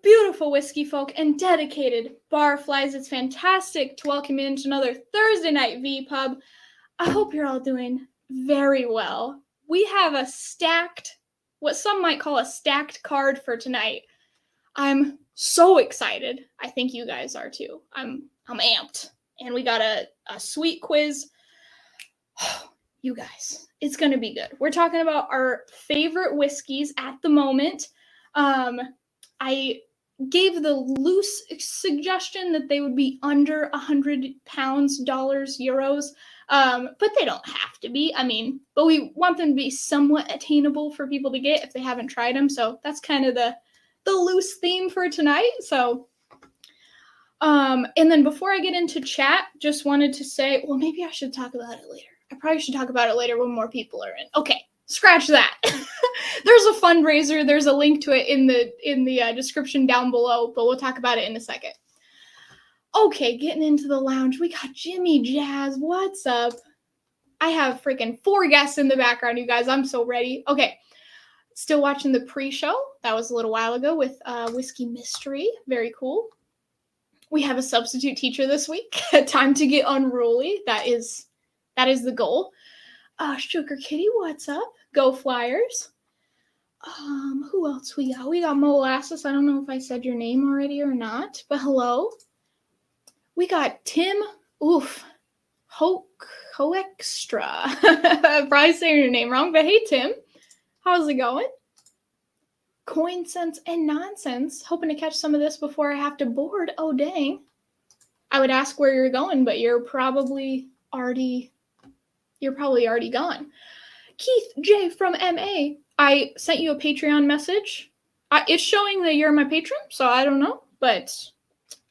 beautiful whiskey folk and dedicated barflies, it's fantastic to welcome you into another Thursday night vPub. I hope you're all doing very well. We have a what some might call a stacked card for tonight. I'm so excited. I think you guys are too. I'm amped. And we got a sweet quiz. You guys, it's going to be good. We're talking about our favorite whiskeys at the moment. I gave the loose suggestion that they would be under 100 pounds, dollars, euros, but they don't have to be. But we want them to be somewhat attainable for people to get if they haven't tried them. So that's kind of the loose theme for tonight. So, and then before I get into chat, just wanted to say, well, maybe I should talk about it later. I probably should talk about it later when more people are in. Okay, scratch that. There's a fundraiser. There's a link to it in the description down below, but we'll talk about it in a second. Okay, getting into the lounge. We got Jimmy Jazz. What's up? I have freaking 4 guests in the background, you guys. I'm so ready. Okay, still watching the pre-show. That was a little while ago with Whiskey Mystery. Very cool. We have a substitute teacher this week. Time to get unruly. That is the goal. Sugar Kitty, what's up? Go Flyers. Who else we got? We got Molasses. I don't know if I said your name already or not, but hello. We got Tim. Hoextra. Probably saying your name wrong, but hey, Tim. How's it going? Coin Sense and Nonsense. Hoping to catch some of this before I have to board. Oh, dang. I would ask where you're going, but you're probably already gone. Keith J from MA. I sent you a Patreon message. It's showing that you're my patron, so I don't know. But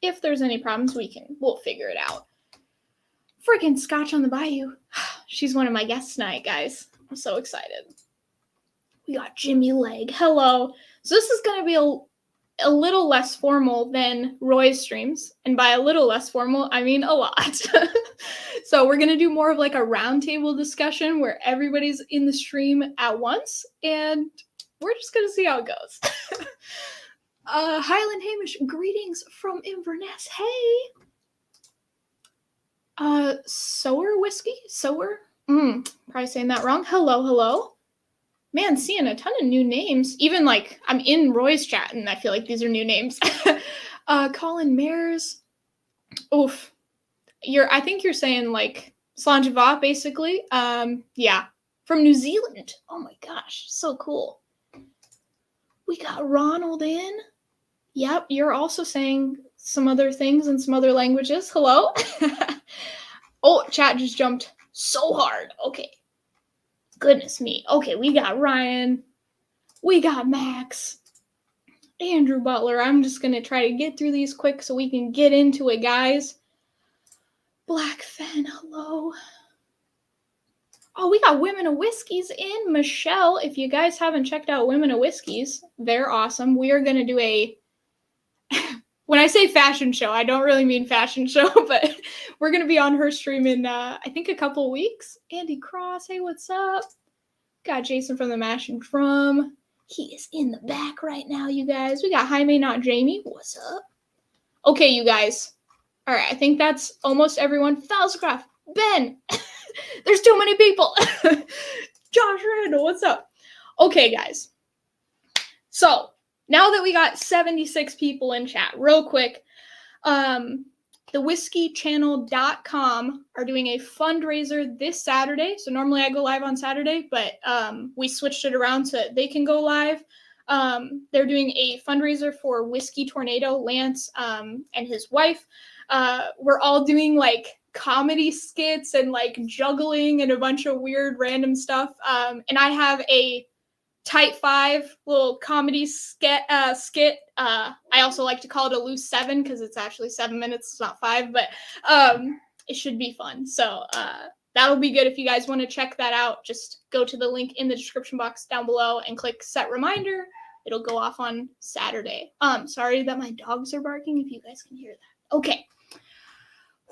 if there's any problems, we'll figure it out. Freaking Scotch on the Bayou. She's one of my guests tonight, guys. I'm so excited. We got Jimmy Legg. Hello. So this is going to be a little less formal than Roy's streams. And by a little less formal, I mean a lot. So we're going to do more of like a roundtable discussion where everybody's in the stream at once. And we're just going to see how it goes. Highland Hamish, greetings from Inverness. Hey. Sower Whiskey? Sower? Probably saying that wrong. Hello. Man, seeing a ton of new names. Even like I'm in Roy's chat and I feel like these are new names. Colin Mares. Oof. I think you're saying like Slanjava, basically. Yeah. From New Zealand. Oh my gosh. So cool. We got Ronald in. Yep. You're also saying some other things in some other languages. Hello. Oh, chat just jumped so hard. Okay. Goodness me. Okay, we got Ryan. We got Max. Andrew Butler. I'm just going to try to get through these quick so we can get into it, guys. Black Fen, hello. Oh, we got Women of Whiskeys in. Michelle, if you guys haven't checked out Women of Whiskeys, they're awesome. We are going to do a... When I say fashion show, I don't really mean fashion show, but we're going to be on her stream in, I think, a couple of weeks. Andy Cross, hey, what's up? Got Jason from the Mash and Drum. He is in the back right now, you guys. We got Jaime, not Jamie. What's up? Okay, you guys. All right, I think that's almost everyone. Falscraft, Ben. There's too many people. Josh Randall, what's up? Okay, guys. So... now that we got 76 people in chat, real quick, the whiskeychannel.com are doing a fundraiser this Saturday. So normally I go live on Saturday, but we switched it around so that they can go live. They're doing a fundraiser for Whiskey Tornado, Lance and his wife. We're all doing like comedy skits and like juggling and a bunch of weird random stuff. And I have a Type 5 little comedy skit. I also like to call it a loose 7 because it's actually 7 minutes. It's not 5, but it should be fun. So that'll be good. If you guys want to check that out, just go to the link in the description box down below and click set reminder. It'll go off on Saturday. Sorry that my dogs are barking if you guys can hear that. Okay.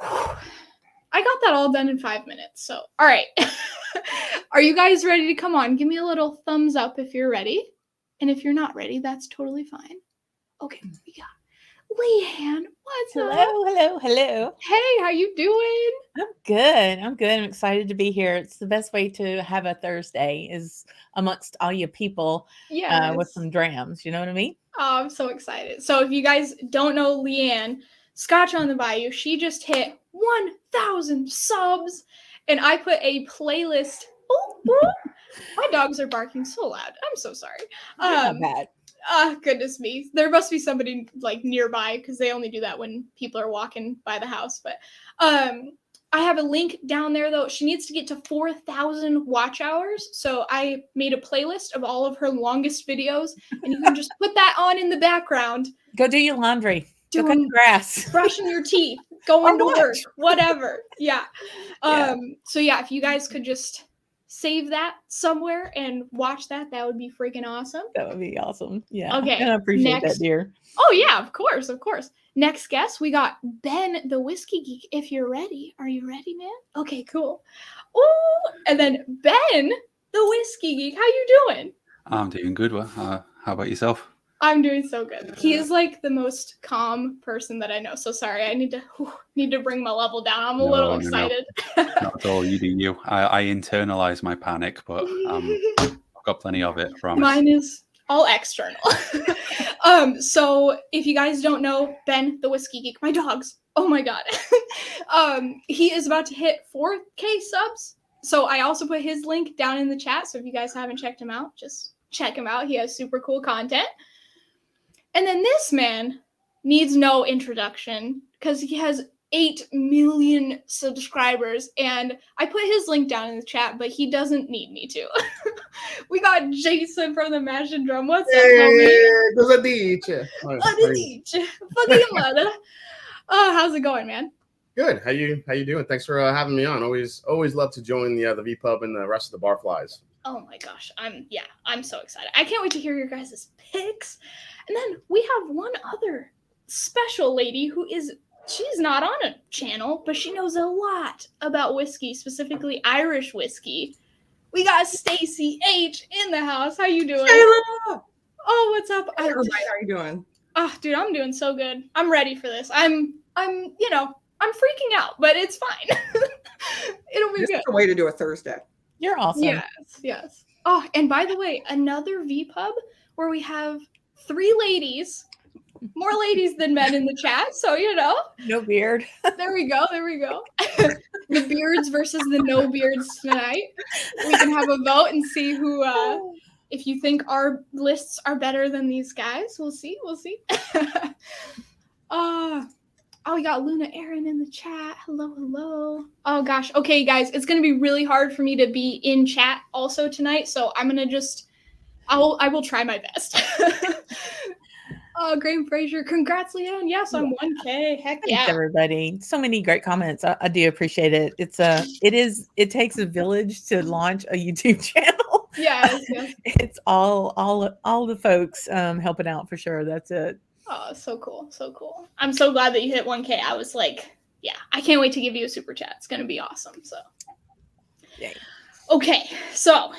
I got that all done in 5 minutes. So, all right. Are you guys ready to come on? Give me a little thumbs up if you're ready. And if you're not ready, that's totally fine. Okay, we got Leanne. What's up? Hello. Hey, how you doing? I'm good. I'm excited to be here. It's the best way to have a Thursday is amongst all you people with Yes. some drams. You know what I mean? Oh, I'm so excited. So if you guys don't know Leanne, Scotch on the Bayou, she just hit 1,000 subs. And I put a playlist. Oh, my dogs are barking so loud. I'm so sorry. Not bad. Goodness me. There must be somebody like nearby because they only do that when people are walking by the house. But I have a link down there though. She needs to get to 4,000 watch hours. So I made a playlist of all of her longest videos, and you can just put that on in the background. Go do your laundry. Go cut the grass. Brushing your teeth. Going to work. Whatever. Yeah. So yeah, if you guys could just save that somewhere and watch that, that would be freaking awesome. That would be awesome. Yeah. Okay. And I appreciate that, dear. Oh yeah, of course. Next guest, we got Ben, the Whisky Geek. If you're ready, are you ready, man? Okay, cool. Oh, and then Ben, the Whisky Geek. How you doing? I'm doing good. How about yourself? I'm doing so good. He is like the most calm person that I know. So sorry, I need to bring my level down. I'm a little excited. No. Not at all. You do you. I internalize my panic, but I've got plenty of it. Promise. Mine is all external. So if you guys don't know Ben, the Whisky Geek, my dogs. Oh my god. He is about to hit 4K subs. So I also put his link down in the chat. So if you guys haven't checked him out, just check him out. He has super cool content. And then this man needs no introduction because he has 8 million subscribers. And I put his link down in the chat, but he doesn't need me to. We got Jason from the Mash and Drum. What's up, homie? How's it going, man? Good. How you doing? Thanks for having me on. Always love to join the vPub and the rest of the barflies. Oh my gosh, I'm so excited. I can't wait to hear your guys' picks. And then we have one other special lady she's not on a channel, but she knows a lot about whiskey, specifically Irish whiskey. We got Stacie H in the house. How you doing? Shayla! Oh, what's up? Hey, everybody, how are you doing? Oh, dude, I'm doing so good. I'm ready for this. I'm freaking out, but it's fine. It'll be good. This is a way to do a Thursday. You're awesome. Yes. Oh, and by the way, another vPub where we have 3 ladies, more ladies than men in the chat. So, no beard. There we go. The beards versus the no beards tonight. We can have a vote and see who, if you think our lists are better than these guys. We'll see. Oh, we got Luna Aaron in the chat. Hello. Oh gosh. Okay, guys, it's gonna be really hard for me to be in chat also tonight, so I'm gonna I will try my best. Oh, Graham Fraser, congrats, Leanne. Yes, I'm 1K. Heck yeah. Thanks, everybody. So many great comments. I do appreciate it. It takes a village to launch a YouTube channel. Yes. It's all the folks helping out for sure. That's it. Oh, so cool. I'm so glad that you hit 1K. I was like, yeah, I can't wait to give you a super chat. It's going to be awesome. So, yay. Okay, so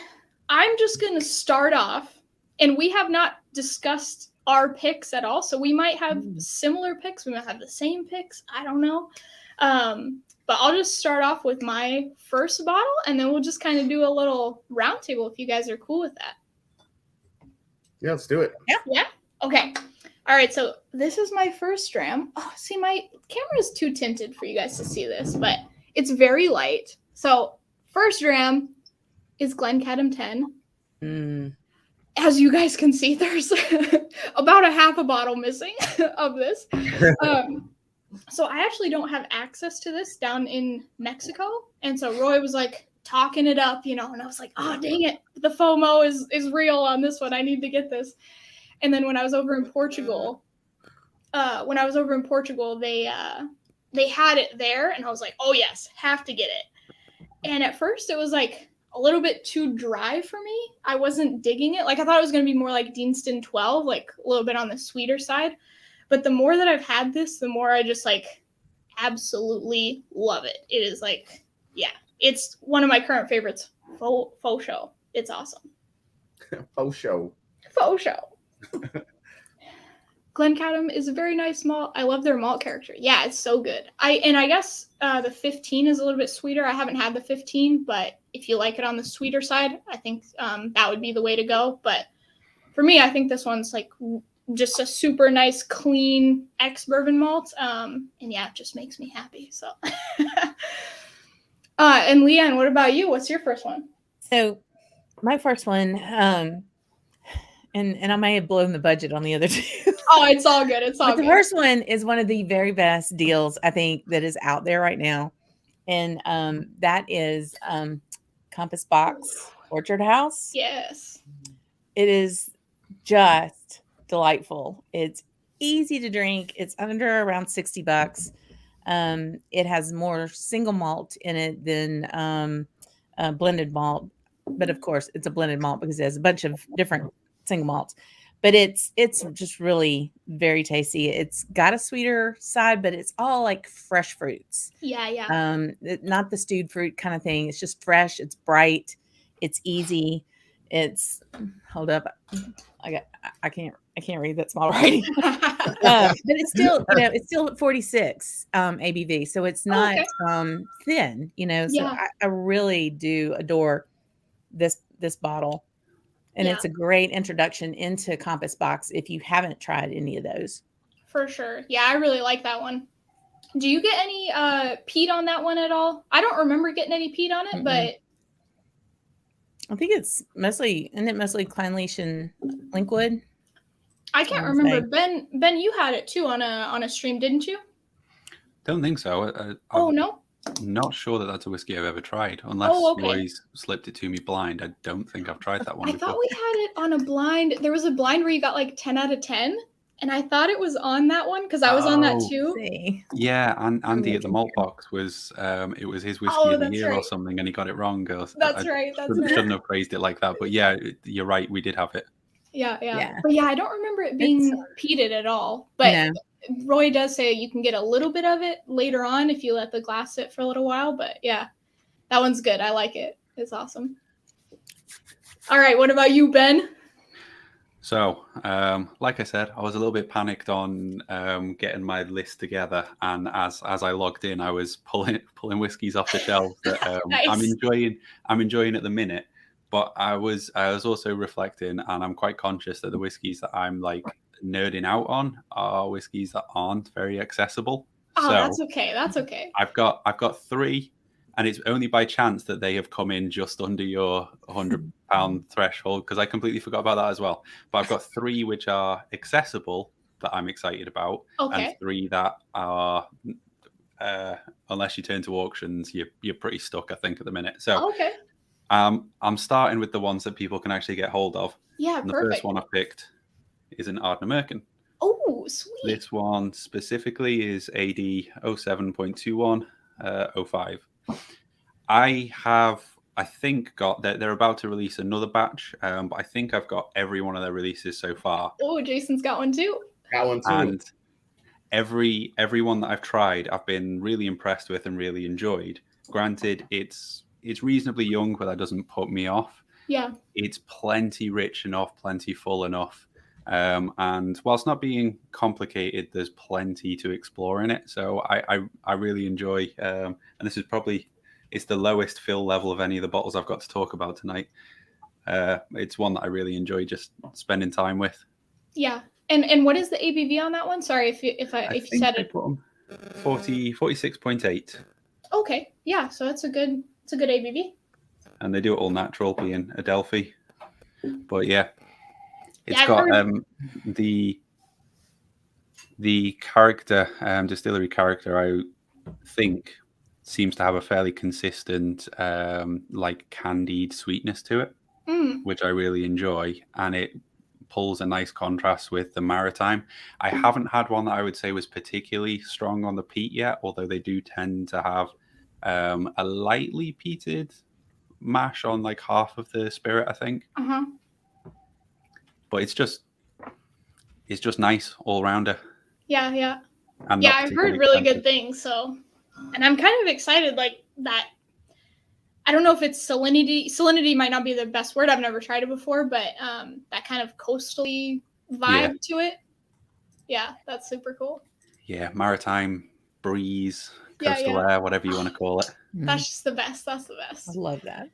I'm just going to start off, and we have not discussed our picks at all. So we might have similar picks. We might have the same picks. I don't know. But I'll just start off with my first bottle, and then we'll just kind of do a little roundtable if you guys are cool with that. Yeah, let's do it. Yeah? Okay. All right, so this is my first dram. Oh, see, my camera is too tinted for you guys to see this, but it's very light. So first dram is Glencaddam 10. As you guys can see, there's about a half a bottle missing of this. So I actually don't have access to this down in Mexico. And so Roy was like talking it up, and I was like, oh, dang it. The FOMO is real on this one. I need to get this. And then when I was over in Portugal, they had it there, and I was like, oh yes, have to get it. And at first it was like a little bit too dry for me. I wasn't digging it. Like I thought it was going to be more like Deanston 12, like a little bit on the sweeter side. But the more that I've had this, the more I just like absolutely love it. It is like, yeah, it's one of my current favorites. Faux show. It's awesome. Faux show. Glencadam is a very nice malt. I love their malt character. Yeah, it's so good. I guess the 15 is a little bit sweeter. I haven't had the 15, but if you like it on the sweeter side, I think that would be the way to go. But for me, I think this one's like just a super nice, clean ex-bourbon malt. And yeah, it just makes me happy. So, and Leanne, what about you? What's your first one? So my first one, and I may have blown the budget on the other two. Oh, it's all good. It's all But good. the first one is one of the very best deals I think that is out there right now. And that is Compass Box Orchard House. Yes. It is just delightful. It's easy to drink. It's under around $60. It has more single malt in it than blended malt. But of course, it's a blended malt because it has a bunch of different single malts. But it's just really very tasty. It's got a sweeter side, but it's all like fresh fruits. Yeah. Not the stewed fruit kind of thing. It's just fresh. It's bright. It's easy. It's hold up. I can't read that small writing. But it's still, it's still at 46 ABV. So it's not thin, So Yeah. I really do adore this bottle. And it's a great introduction into Compass Box if you haven't tried any of those. For sure. Yeah, I really like that one. Do you get any peat on that one at all? I don't remember getting any peat on it, but I think it's mostly, isn't it mostly Clineleash and Linkwood? I can't remember. Ben, you had it too on a stream, didn't you? Don't think so. Oh no. I'm not sure that that's a whiskey I've ever tried, unless Roy's slipped it to me blind. I don't think I've tried that one before. I thought we had it on a blind. There was a blind where you got like 10 out of 10, and I thought it was on that one because I was on that too. Yeah, and Andy at the Malt Box was it was his whiskey of the year or something, and he got it wrong. That's right. Shouldn't have praised it like that, but yeah, you're right. We did have it. Yeah. But yeah, I don't remember it being peated at all. But Roy does say you can get a little bit of it later on if you let the glass sit for a little while. But yeah, that one's good. I like it. It's awesome. All right, what about you, Ben? So, like I said, I was a little bit panicked on getting my list together, and as I logged in, I was pulling whiskeys off the shelves that Nice. I'm enjoying at the minute. But I was also reflecting, and I'm quite conscious that the whiskeys that I'm like nerding out on are whiskeys that aren't very accessible. Oh, so that's okay. That's okay. I've got 3, and it's only by chance that they have come in just under your £100 threshold, because I completely forgot about that as well. But I've got 3 which are accessible that I'm excited about, and 3 that are unless you turn to auctions, you're pretty stuck, I think, at the minute. So I'm starting with the ones that people can actually get hold of. Yeah, and the perfect. first one I picked is an Ardnamurchan. Oh, sweet. This one specifically is AD 07.21 05. I think they're about to release another batch, but I think I've got every one of their releases so far. Oh, Jason's got one too. Got one too. And every one that I've tried, I've been really impressed with and really enjoyed. Granted, it's reasonably young, but that doesn't put me off. Yeah. It's plenty rich enough, plenty full enough. And whilst not being complicated, there's plenty to explore in it. So I really enjoy, and this is probably, it's the lowest fill level of any of the bottles I've got to talk about tonight. It's one that I really enjoy just spending time with. Yeah. And what is the ABV on that one? Sorry if you said it. 46.8. Okay. Yeah. So it's a good ABV. And they do it all natural, being Adelphi. But yeah, it's got the character, distillery character, I think, seems to have a fairly consistent, like candied sweetness to it, which I really enjoy, and it pulls a nice contrast with the Maritime. I haven't had one that I would say was particularly strong on the peat yet, although they do tend to have a lightly peated mash on like half of the spirit, I think. But it's just nice all rounder. Yeah. And yeah, I've heard really good things. So, and I'm kind of excited. Like that. I don't know if it's salinity. Salinity might not be the best word. I've never tried it before, but that kind of coastally vibe to it. Yeah, that's super cool. Yeah, Maritime Breeze, Yeah, coastal air, whatever you want to call it. That's just the best. That's the I best. love that.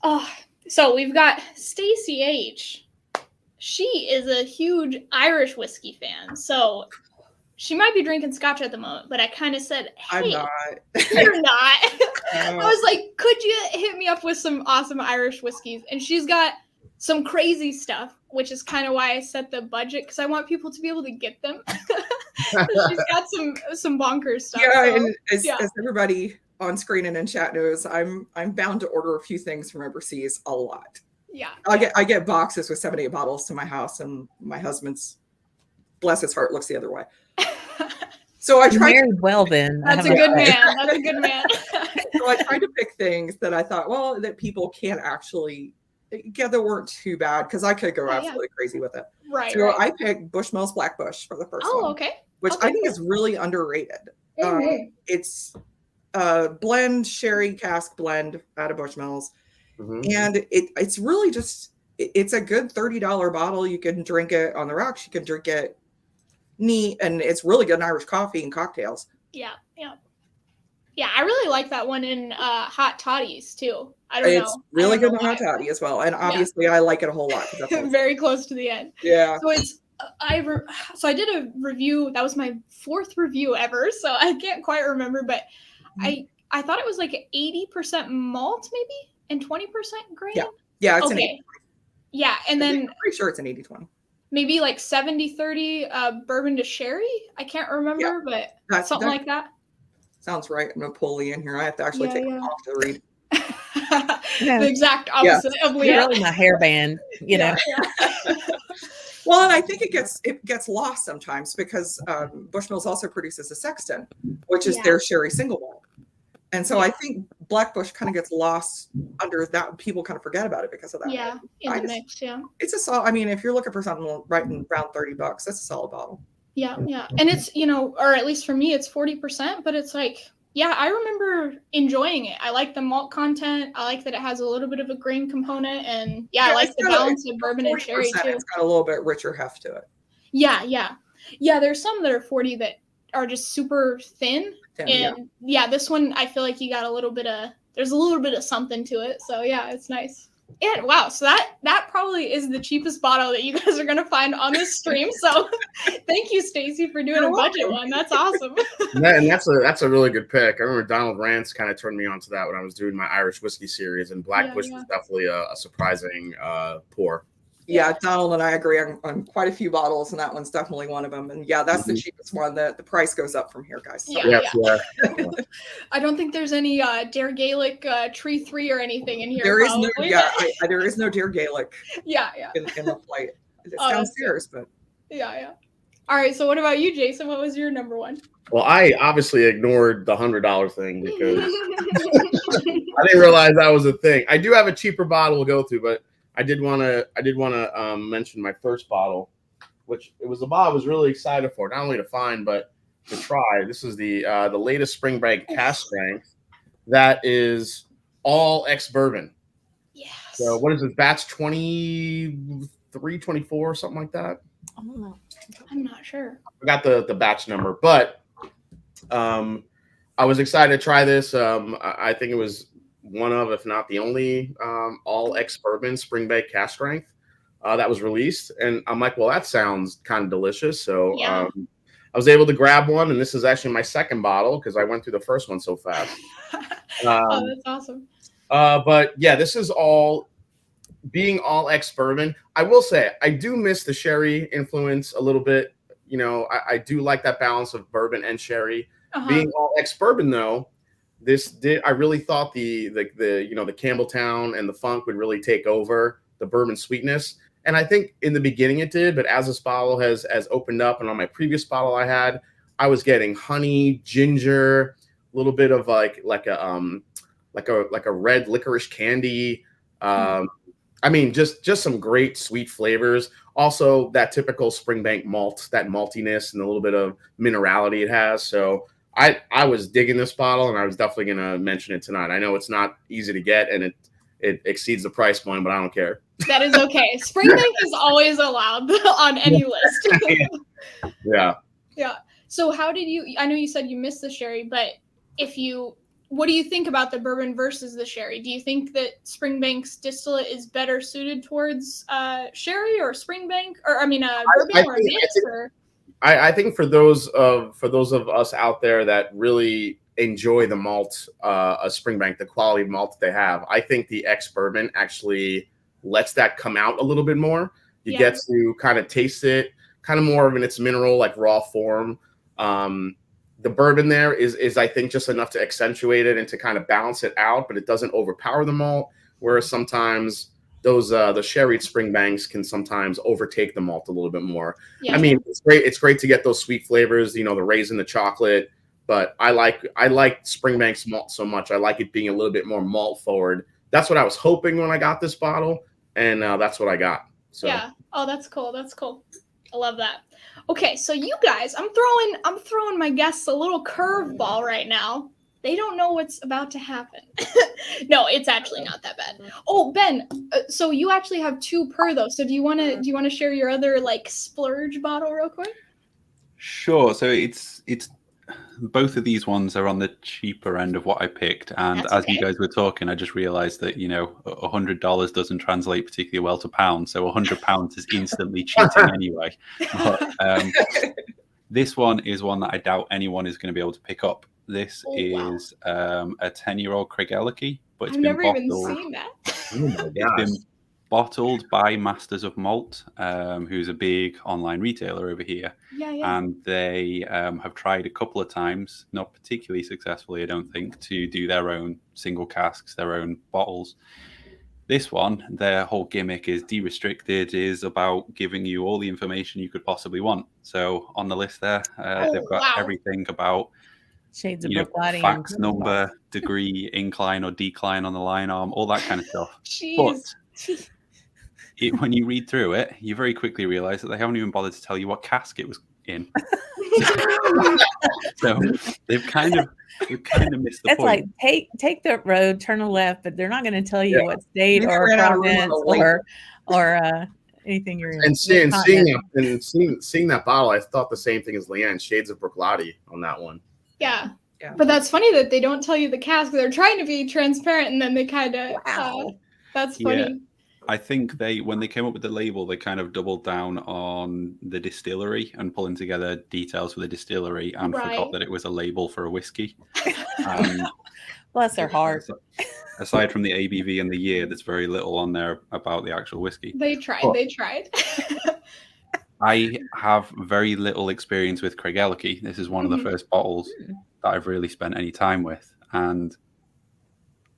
Oh, so we've got Stacie H. She is a huge Irish whiskey fan. So she might be drinking Scotch at the moment, but I kind of said, hey, I'm not. you're not. I was like, could you hit me up with some awesome Irish whiskeys? And she's got some crazy stuff, which is kind of why I set the budget, because I want people to be able to get them. She's got some bonkers stuff. Yeah, so, and as everybody on screen and in chat knows, I'm bound to order a few things from overseas a lot. Yeah. I get boxes with 7, 8 bottles to my house, and my husband's, bless his heart, looks the other way. So I tried. Married well, then. That's a good man. That's a good man. So I tried to pick things that I thought, well, that people can actually get that weren't too bad, because I could go absolutely crazy with it. Right. So I picked Bushmills Black Bush for the first one. Oh, okay. Which Okay, I think cool. is really underrated. Mhm. It's a blend, sherry cask blend out of Bushmills. And it's really just, it's a good $30 bottle. You can drink it on the rocks. You can drink it neat, and it's really good in Irish coffee and cocktails. Yeah. I really like that one in hot toddies too. I don't know. It's really good in why, hot toddy as well. And obviously I like it a whole lot. but very close to the end. Yeah. So it's so I did a review. That was my 4th review ever. So I can't quite remember, but I thought it was like 80% malt maybe and 20% grain. Yeah, it's an Okay. 80. Yeah, and then I'm pretty sure it's an 80-20. maybe like 70-30 bourbon to sherry. I can't remember, but something like that. Sounds right. I'm gonna pull Leanne here. I have to actually take them off to read. The exact opposite of You're Leanne. really my hairband, you know. Well, and I think it gets lost sometimes, because Bushmills also produces a Sexton, which is their sherry single malt. And so I think Black Bush kind of gets lost under that. People kind of forget about it because of that. Yeah, in the mix, It's a solid, I mean, if you're looking for something right in around $30, that's a solid bottle. Yeah. And it's, or at least for me, it's 40%, but it's like, I remember enjoying it. I like the malt content. I like that it has a little bit of a grain component, and I like the balance of bourbon and sherry too. It's got a little bit richer heft to it. Yeah. There's some that are 40 that are just super thin. And this one, I feel like you got there's a little bit of something to it. So it's nice. And wow, so that probably is the cheapest bottle that you guys are gonna find on this stream. So thank you, Stacie, for doing a budget one. That's awesome. And that's a really good pick. I remember Donald Rance kind of turned me on to that when I was doing my Irish whiskey series, and Black Bush was definitely a surprising pour. Yeah, Donald and I agree on quite a few bottles, and that one's definitely one of them. And that's the cheapest one. The price goes up from here, guys. So. Yeah. I don't think there's any Dare Gaelic Tree 3 or anything in here. There is there is no Dare Gaelic. In the flight. It's downstairs, but yeah. All right. So what about you, Jason? What was your number one? Well, I obviously ignored the $100 thing because I didn't realize that was a thing. I do have a cheaper bottle to go through, but I did want to mention my first bottle, which it was a bottle I was really excited for, not only to find but to try. This is the latest spring break cask strength that is all ex-bourbon. Yes. So what is this, batch 23, 24, something like that? I don't know. I'm not sure. I got the batch number, but I was excited to try this. I think it was one of, if not the only, all ex-bourbon spring bake cask strength that was released. And I'm like, well, that sounds kind of delicious. So I was able to grab one, and this is actually my second bottle because I went through the first one so fast. Oh, that's awesome. But yeah, this is all being all ex-bourbon. I will say I do miss the sherry influence a little bit. I do like that balance of bourbon and sherry. Being all ex-bourbon though, I really thought the Campbelltown and the funk would really take over the bourbon sweetness. And I think in the beginning it did, but as this bottle has opened up, and on my previous bottle I was getting honey, ginger, a little bit of like a red licorice candy. I mean, just some great sweet flavors. Also, that typical Springbank malt, that maltiness and a little bit of minerality it has. So I was digging this bottle, and I was definitely going to mention it tonight. I know it's not easy to get, and it exceeds the price point, but I don't care. That is okay. Springbank is always allowed on any list. Yeah. Yeah. So how did you? I know you said you missed the sherry, but what do you think about the bourbon versus the sherry? Do you think that Springbank's distillate is better suited towards sherry or Springbank, or bourbon or a mix? I think for those of us out there that really enjoy the malt, a Springbank, the quality of malt that they have, I think the ex-bourbon actually lets that come out a little bit more. You get to kind of taste it, kind of more of in its mineral, like raw form. The bourbon there is I think just enough to accentuate it and to kind of balance it out, but it doesn't overpower the malt. Whereas sometimes those the sherried Springbanks can sometimes overtake the malt a little bit more. Yeah. I mean, it's great. It's great to get those sweet flavors, the raisin, the chocolate. But I like Springbank's malt so much. I like it being a little bit more malt forward. That's what I was hoping when I got this bottle, and that's what I got. So. Yeah. Oh, that's cool. That's cool. I love that. Okay, so you guys, I'm throwing my guests a little curveball right now. They don't know what's about to happen. No, it's actually not that bad. Oh, Ben, so you actually have 2 per though. So do you want to share your other like splurge bottle real quick? Sure. So it's both of these ones are on the cheaper end of what I picked, and as you guys were talking, I just realized that $100 doesn't translate particularly well to pounds, so £100 is instantly cheating anyway. But this one is one that I doubt anyone is going to be able to pick up. This is a 10-year-old Craigellachie, but it's been bottled. I've never even seen that. Oh my gosh. It's been bottled by Masters of Malt, who's a big online retailer over here. Yeah. And they have tried a couple of times, not particularly successfully, I don't think, to do their own single casks, their own bottles. This one, their whole gimmick is de-restricted, is about giving you all the information you could possibly want. So on the list there, they've got everything about shades of Brooklighting, fax number, degree, incline or decline on the line arm, all that kind of stuff. Jeez. But when you read through it, you very quickly realize that they haven't even bothered to tell you what cask it was in. So they've kind of missed the point. It's like take the road, turn left, but they're not going to tell you what state or province or anything you're in. And seeing that bottle, I thought the same thing as Leanne. Shades of Brooklighting on that one. Yeah. But that's funny that they don't tell you the cask. They're trying to be transparent, and then they kind of that's funny. Yeah. I think when they came up with the label, they kind of doubled down on the distillery and pulling together details for the distillery and forgot that it was a label for a whiskey. Bless their heart. Aside from the ABV and the year, there's very little on there about the actual whiskey. They tried. I have very little experience with Craigellachie. This is one of the first bottles that I've really spent any time with. And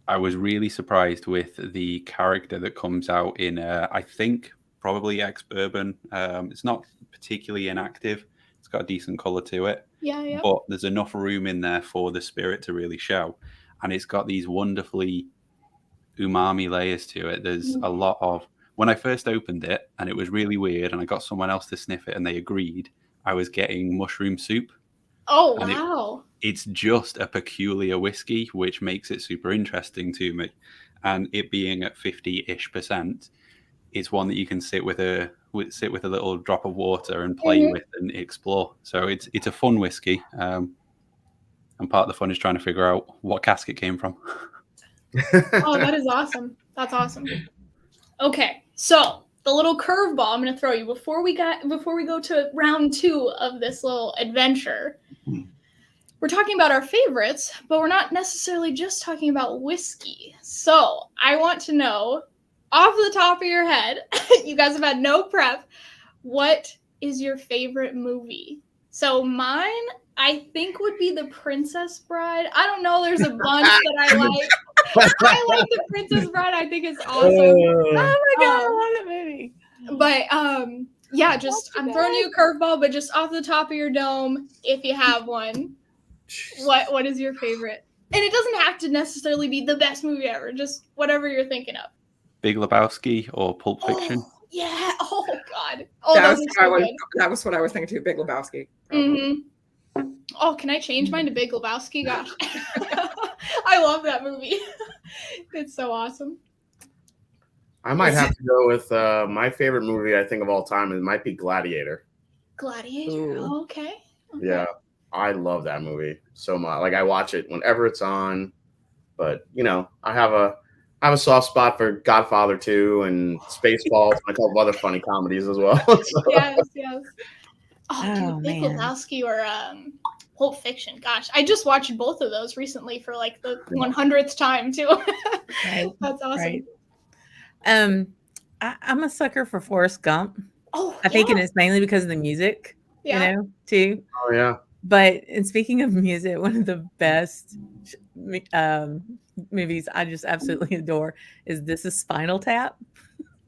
I was really surprised with the character that comes out in, I think, probably ex-bourbon. It's not particularly inactive. It's got a decent color to it. Yeah. But there's enough room in there for the spirit to really show. And it's got these wonderfully umami layers to it. There's a lot of... When I first opened it, and it was really weird, and I got someone else to sniff it, and they agreed, I was getting mushroom soup. Oh, wow. It's just a peculiar whiskey, which makes it super interesting to me. And it being at 50-ish%, it's one that you can sit with a little drop of water and play with and explore. So it's a fun whiskey. And part of the fun is trying to figure out what cask it came from. Oh, that is awesome. That's awesome. Okay, so the little curveball I'm going to throw you before we go to round 2 of this little adventure. We're talking about our favorites, but we're not necessarily just talking about whiskey. So I want to know, off the top of your head, you guys have had no prep, what is your favorite movie? So mine, I think, would be The Princess Bride. I don't know. There's a bunch that I like. I like The Princess Bride. I think it's awesome. Oh my God, I love that movie. But yeah, I'm throwing you a curveball, but just off the top of your dome, if you have one, what is your favorite? And it doesn't have to necessarily be the best movie ever. Just whatever you're thinking of. Big Lebowski or Pulp Fiction? Oh, yeah. Oh God. Oh, that was what I was thinking too. Big Lebowski. Oh, can I change mine to Big Lebowski? Gosh. I love that movie. It's so awesome. I might have to go with my favorite movie, I think, of all time. It might be Gladiator. Gladiator. Ooh. Oh, okay. Yeah, I love that movie so much. Like I watch it whenever it's on. But I have a soft spot for Godfather 2 and Spaceballs and a couple other funny comedies as well. So. Yes. Oh, Dude, Big man. Lebowski or Pulp Fiction. Gosh, I just watched both of those recently for like the 100th time too. Right. That's awesome. Right. I'm a sucker for Forrest Gump. Oh, I think it's mainly because of the music, too. Oh yeah. But and speaking of music, one of the best movies I just absolutely adore is This Is Spinal Tap.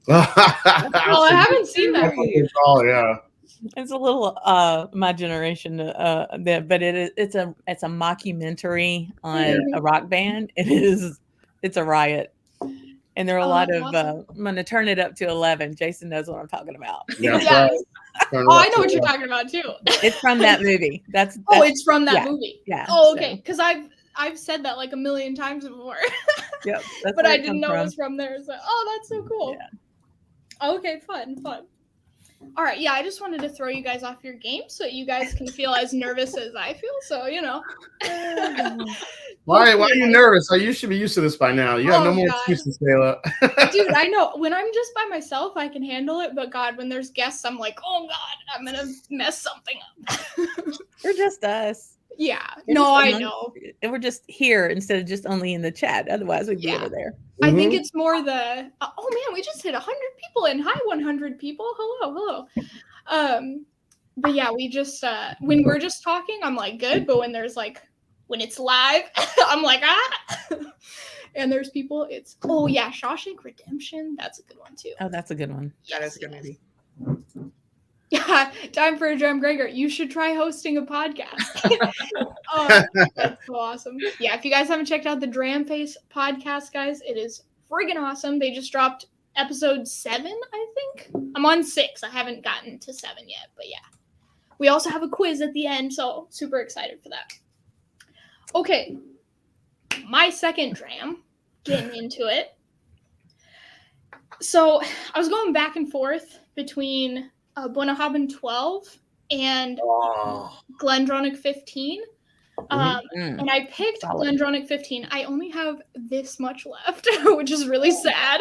I haven't seen that movie. Oh yeah. It's a little my generation, but it's a mockumentary on a rock band. It's a riot. And there are a lot of awesome. I'm going to turn it up to 11. Jason knows what I'm talking about. Yeah. Yes. I know what you're talking about too. It's from that movie. That's it's from that movie. Yeah. Oh, okay. Because I've said that like a million times before. Yep. But I didn't know it was from there. So, that's so cool. Yeah. Okay, fun. All right, I just wanted to throw you guys off your game so you guys can feel as nervous as I feel. So, Why are you nervous? You should be used to this by now. You have no more excuses, Taylor. Dude, I know. When I'm just by myself, I can handle it. But God, when there's guests, I'm like, oh God, I'm gonna mess something up. We're just us. Yeah. I know. And we're just here instead of just only in the chat. Otherwise, we'd be over there. I think it's more the oh man, we just hit 100 people and hi 100 people. Hello. But yeah, we just when we're just talking, I'm like good, but when it's live, I'm like and there's people, it's Shawshank Redemption. That's a good one too. Oh, that's a good one. That is a good movie. Yeah, time for a drum, Gregor. You should try hosting a podcast. That's so awesome. Yeah, if you guys haven't checked out the Dram Face podcast, guys, it is friggin' awesome. They just dropped episode 7, I think. I'm on 6. I haven't gotten to 7 yet, but yeah. We also have a quiz at the end, so super excited for that. Okay, my second dram, getting into it. So I was going back and forth between Bunnahabhain 12 and Glendronach 15. And I picked Glendronach 15. I only have this much left, which is really sad.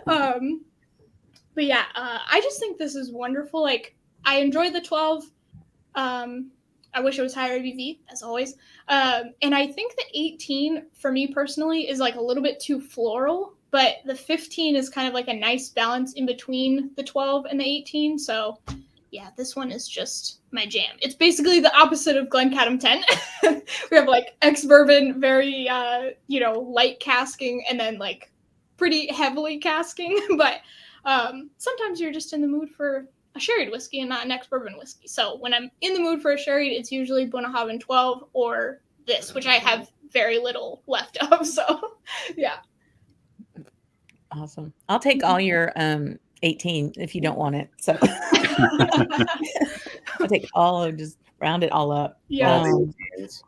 But yeah, I just think this is wonderful. Like, I enjoy the 12. I wish it was higher ABV, as always. And I think the 18, for me personally, is like a little bit too floral. But the 15 is kind of like a nice balance in between the 12 and the 18. So, yeah, this one is just my jam. It's basically the opposite of Glencaddam 10. We have like ex-bourbon, very, light casking, and then like pretty heavily casking. But sometimes you're just in the mood for a sherried whiskey and not an ex-bourbon whiskey. So when I'm in the mood for a sherried, it's usually Bunnahabhain 12 or this, which I have very little left of. So, yeah. Awesome. I'll take all your 18 if you don't want it. So I'll take all of, just round it all up. Yeah.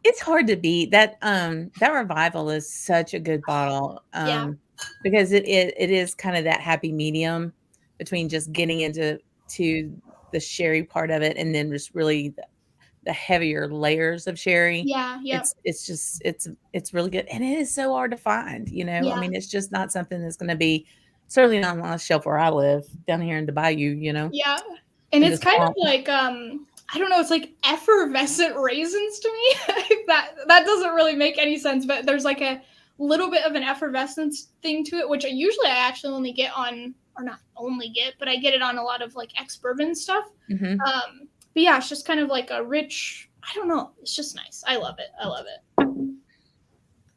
It's hard to beat that. That Revival is such a good bottle. Because it is kind of that happy medium between just getting into the sherry part of it and then just really the heavier layers of sherry. Yeah. It's really good. And it is so hard to find, Yeah. I mean, it's just not something that's going to be certainly not on a shelf where I live down here in the Bayou, Yeah. And it's kind of like, I don't know, it's like effervescent raisins to me. that doesn't really make any sense, but there's like a little bit of an effervescence thing to it, which I actually only get on, or not only get, but I get it on a lot of like ex-bourbon stuff. Mm-hmm. But yeah, it's just kind of like a rich, I don't know. It's just nice. I love it.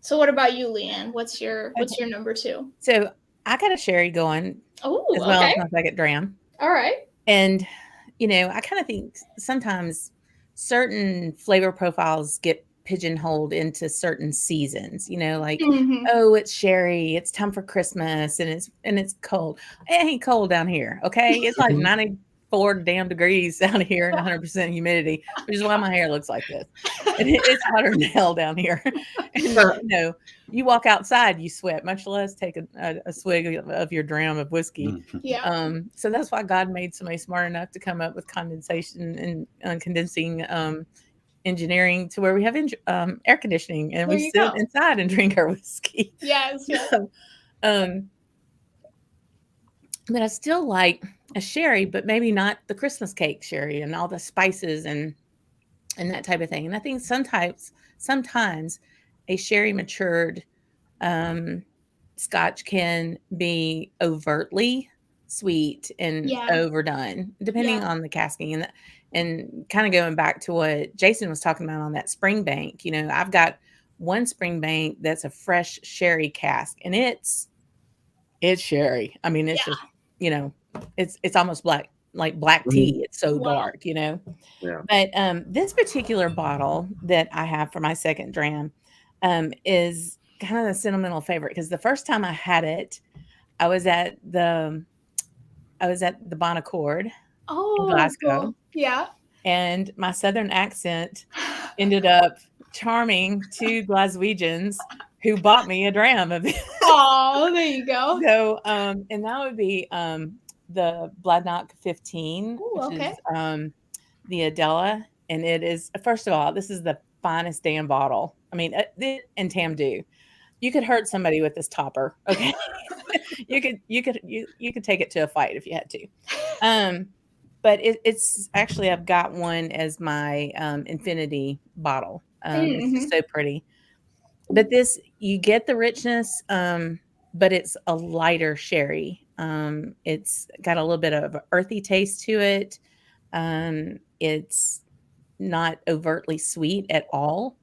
So what about you, Leanne? What's your number 2? So I got a sherry going as well as my second dram. All right. And, I kind of think sometimes certain flavor profiles get pigeonholed into certain seasons, like, oh, it's sherry, it's time for Christmas and it's cold. It ain't cold down here. Okay. It's like 4 damn degrees down here and 100% humidity, which is why my hair looks like this. And it's hotter than hell down here. And you walk outside, you sweat, much less take a swig of your dram of whiskey. Yeah. So that's why God made somebody smart enough to come up with condensation and condensing engineering to where we have air conditioning and we sit inside and drink our whiskey. Yes. So, but I still like a sherry, but maybe not the Christmas cake sherry and all the spices and that type of thing. And I think sometimes a sherry matured Scotch can be overtly sweet and overdone, depending on the casking. And kind of going back to what Jason was talking about on that spring bank, I've got one spring bank that's a fresh sherry cask, and it's sherry. I mean, it's just, it's almost black, like black tea. It's so dark, Yeah. But this particular bottle that I have for my second dram is kind of a sentimental favorite because the first time I had it, I was at the Bon Accord in Glasgow. Cool. Yeah. And my Southern accent ended up charming 2 Glaswegians who bought me a dram of it. Oh, there you go. So, and that would be the Bladnoch 15, which is the Adela. And it is, first of all, this is the finest damn bottle. I mean, and Tamdu. You could hurt somebody with this topper. Okay. you could take it to a fight if you had to. But it's actually, I've got one as my infinity bottle. It's just so pretty. But this, you get the richness, but it's a lighter sherry. It's got a little bit of an earthy taste to it. It's not overtly sweet at all.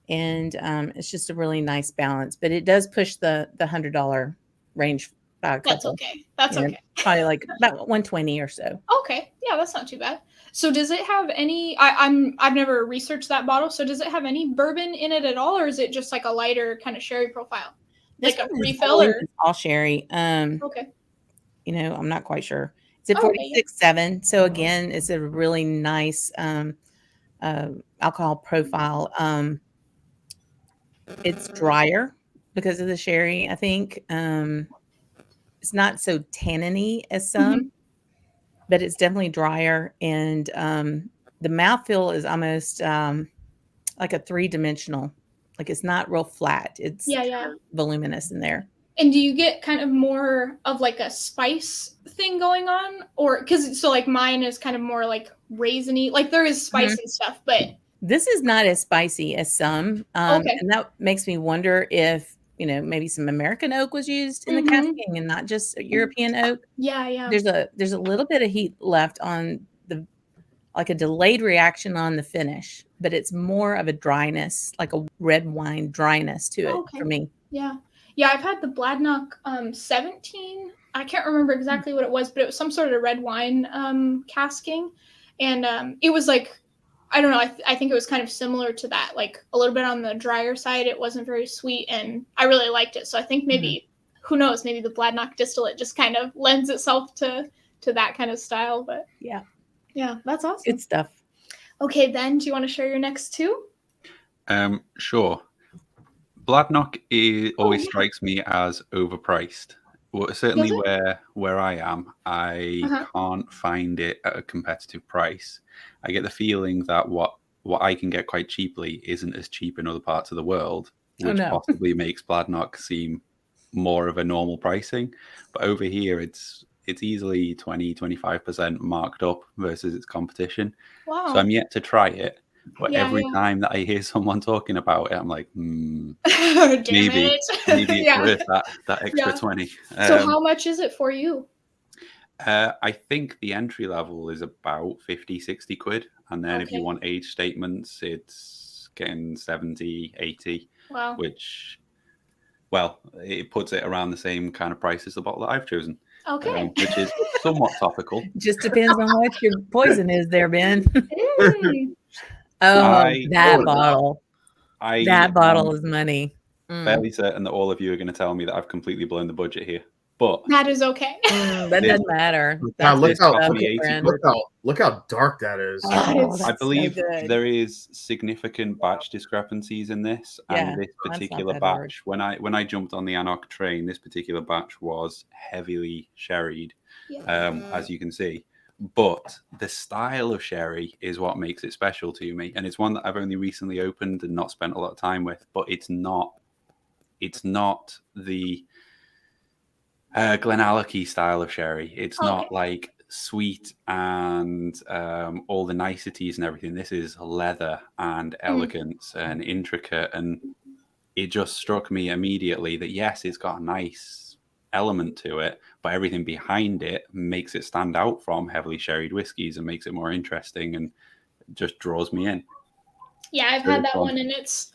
And it's just a really nice balance. But it does push the $100 range. That's okay. That's okay. Probably like about 120 or so. Okay. Yeah, that's not too bad. So does it have any, I've never researched that bottle. So does it have any bourbon in it at all? Or is it just like a lighter kind of sherry profile? This like a refill or all sherry. Okay. I'm not quite sure. It's at 46.7. So again, it's a really nice alcohol profile. It's drier because of the sherry, I think. It's not so tanniny as some, but it's definitely drier. And the mouthfeel is almost like a 3-dimensional. Like it's not real flat. It's voluminous in there. And do you get kind of more of like a spice thing going on? Or because so like mine is kind of more like raisiny. Like there is spice and stuff, but this is not as spicy as some. And that makes me wonder if maybe some American oak was used in the casking and not just European oak. Yeah. There's a little bit of heat left on like a delayed reaction on the finish, but it's more of a dryness, like a red wine dryness to it for me. Yeah. I've had the Bladnoch 17. I can't remember exactly what it was, but it was some sort of red wine casking, and it was like, I don't know. I think it was kind of similar to that, like a little bit on the drier side. It wasn't very sweet, and I really liked it. So I think maybe, who knows, maybe the Bladnoch distillate just kind of lends itself to that kind of style. But yeah, that's awesome. Good stuff. Okay, then, do you want to share your next two? Sure. Bladnoch always strikes me as overpriced. Well, certainly where I am, I can't find it at a competitive price. I get the feeling that what I can get quite cheaply isn't as cheap in other parts of the world, which possibly makes Bladnoch seem more of a normal pricing. But over here, it's easily 20-25% marked up versus its competition. Wow. So I'm yet to try it. But every time that I hear someone talking about it, I'm like, maybe it's worth that extra 20. So how much is it for you? I think the entry level is about 50-60 quid. And then if you want age statements, it's getting 70, 80. Wow. Which, it puts it around the same kind of price as the bottle that I've chosen. Okay. Which is somewhat topical. Just depends on what your poison is there, Ben. Bottle. That bottle is money. Fairly certain that all of you are going to tell me that I've completely blown the budget here. But That is okay. That doesn't matter. Wow, That's look good how- stuff, look- friend. Look how dark that is. Oh, It's- I that's so believe good. there is significant batch discrepancies in this, Yeah, and this mine's not particular that hard. batch. When I jumped on the Anok train, this particular batch was heavily sherried, Yeah. as you can see. But the style of sherry is what makes it special to me, and it's one that I've only recently opened and not spent a lot of time with. But it's not the Glenallachie style of sherry. It's not like sweet and all the niceties and everything. This is leather and elegance and intricate, and it just struck me immediately that yes, it's got a nice element to it, but everything behind it makes it stand out from heavily sherried whiskies and makes it more interesting and just draws me in. Yeah, I've Very had that fun. one, and it's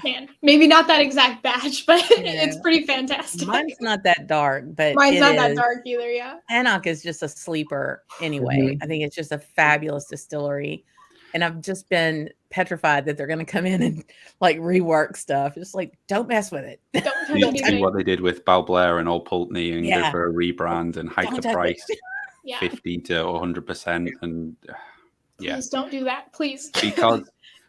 man, maybe not that exact batch, but it's Yeah. pretty fantastic. Mine's not that dark, but Mine's it not that is- dark either. Yeah. Anok is just a sleeper anyway. I think it's just a fabulous distillery. And I've just been petrified that they're going to come in and like rework stuff. Just like, don't mess with it. Don't touch You see anything. what they did with Balblair and Old Pulteney and Yeah. go for a rebrand and hike Don't the touch it. price Yeah. 50 to 100%, and yeah, Please don't do that, please.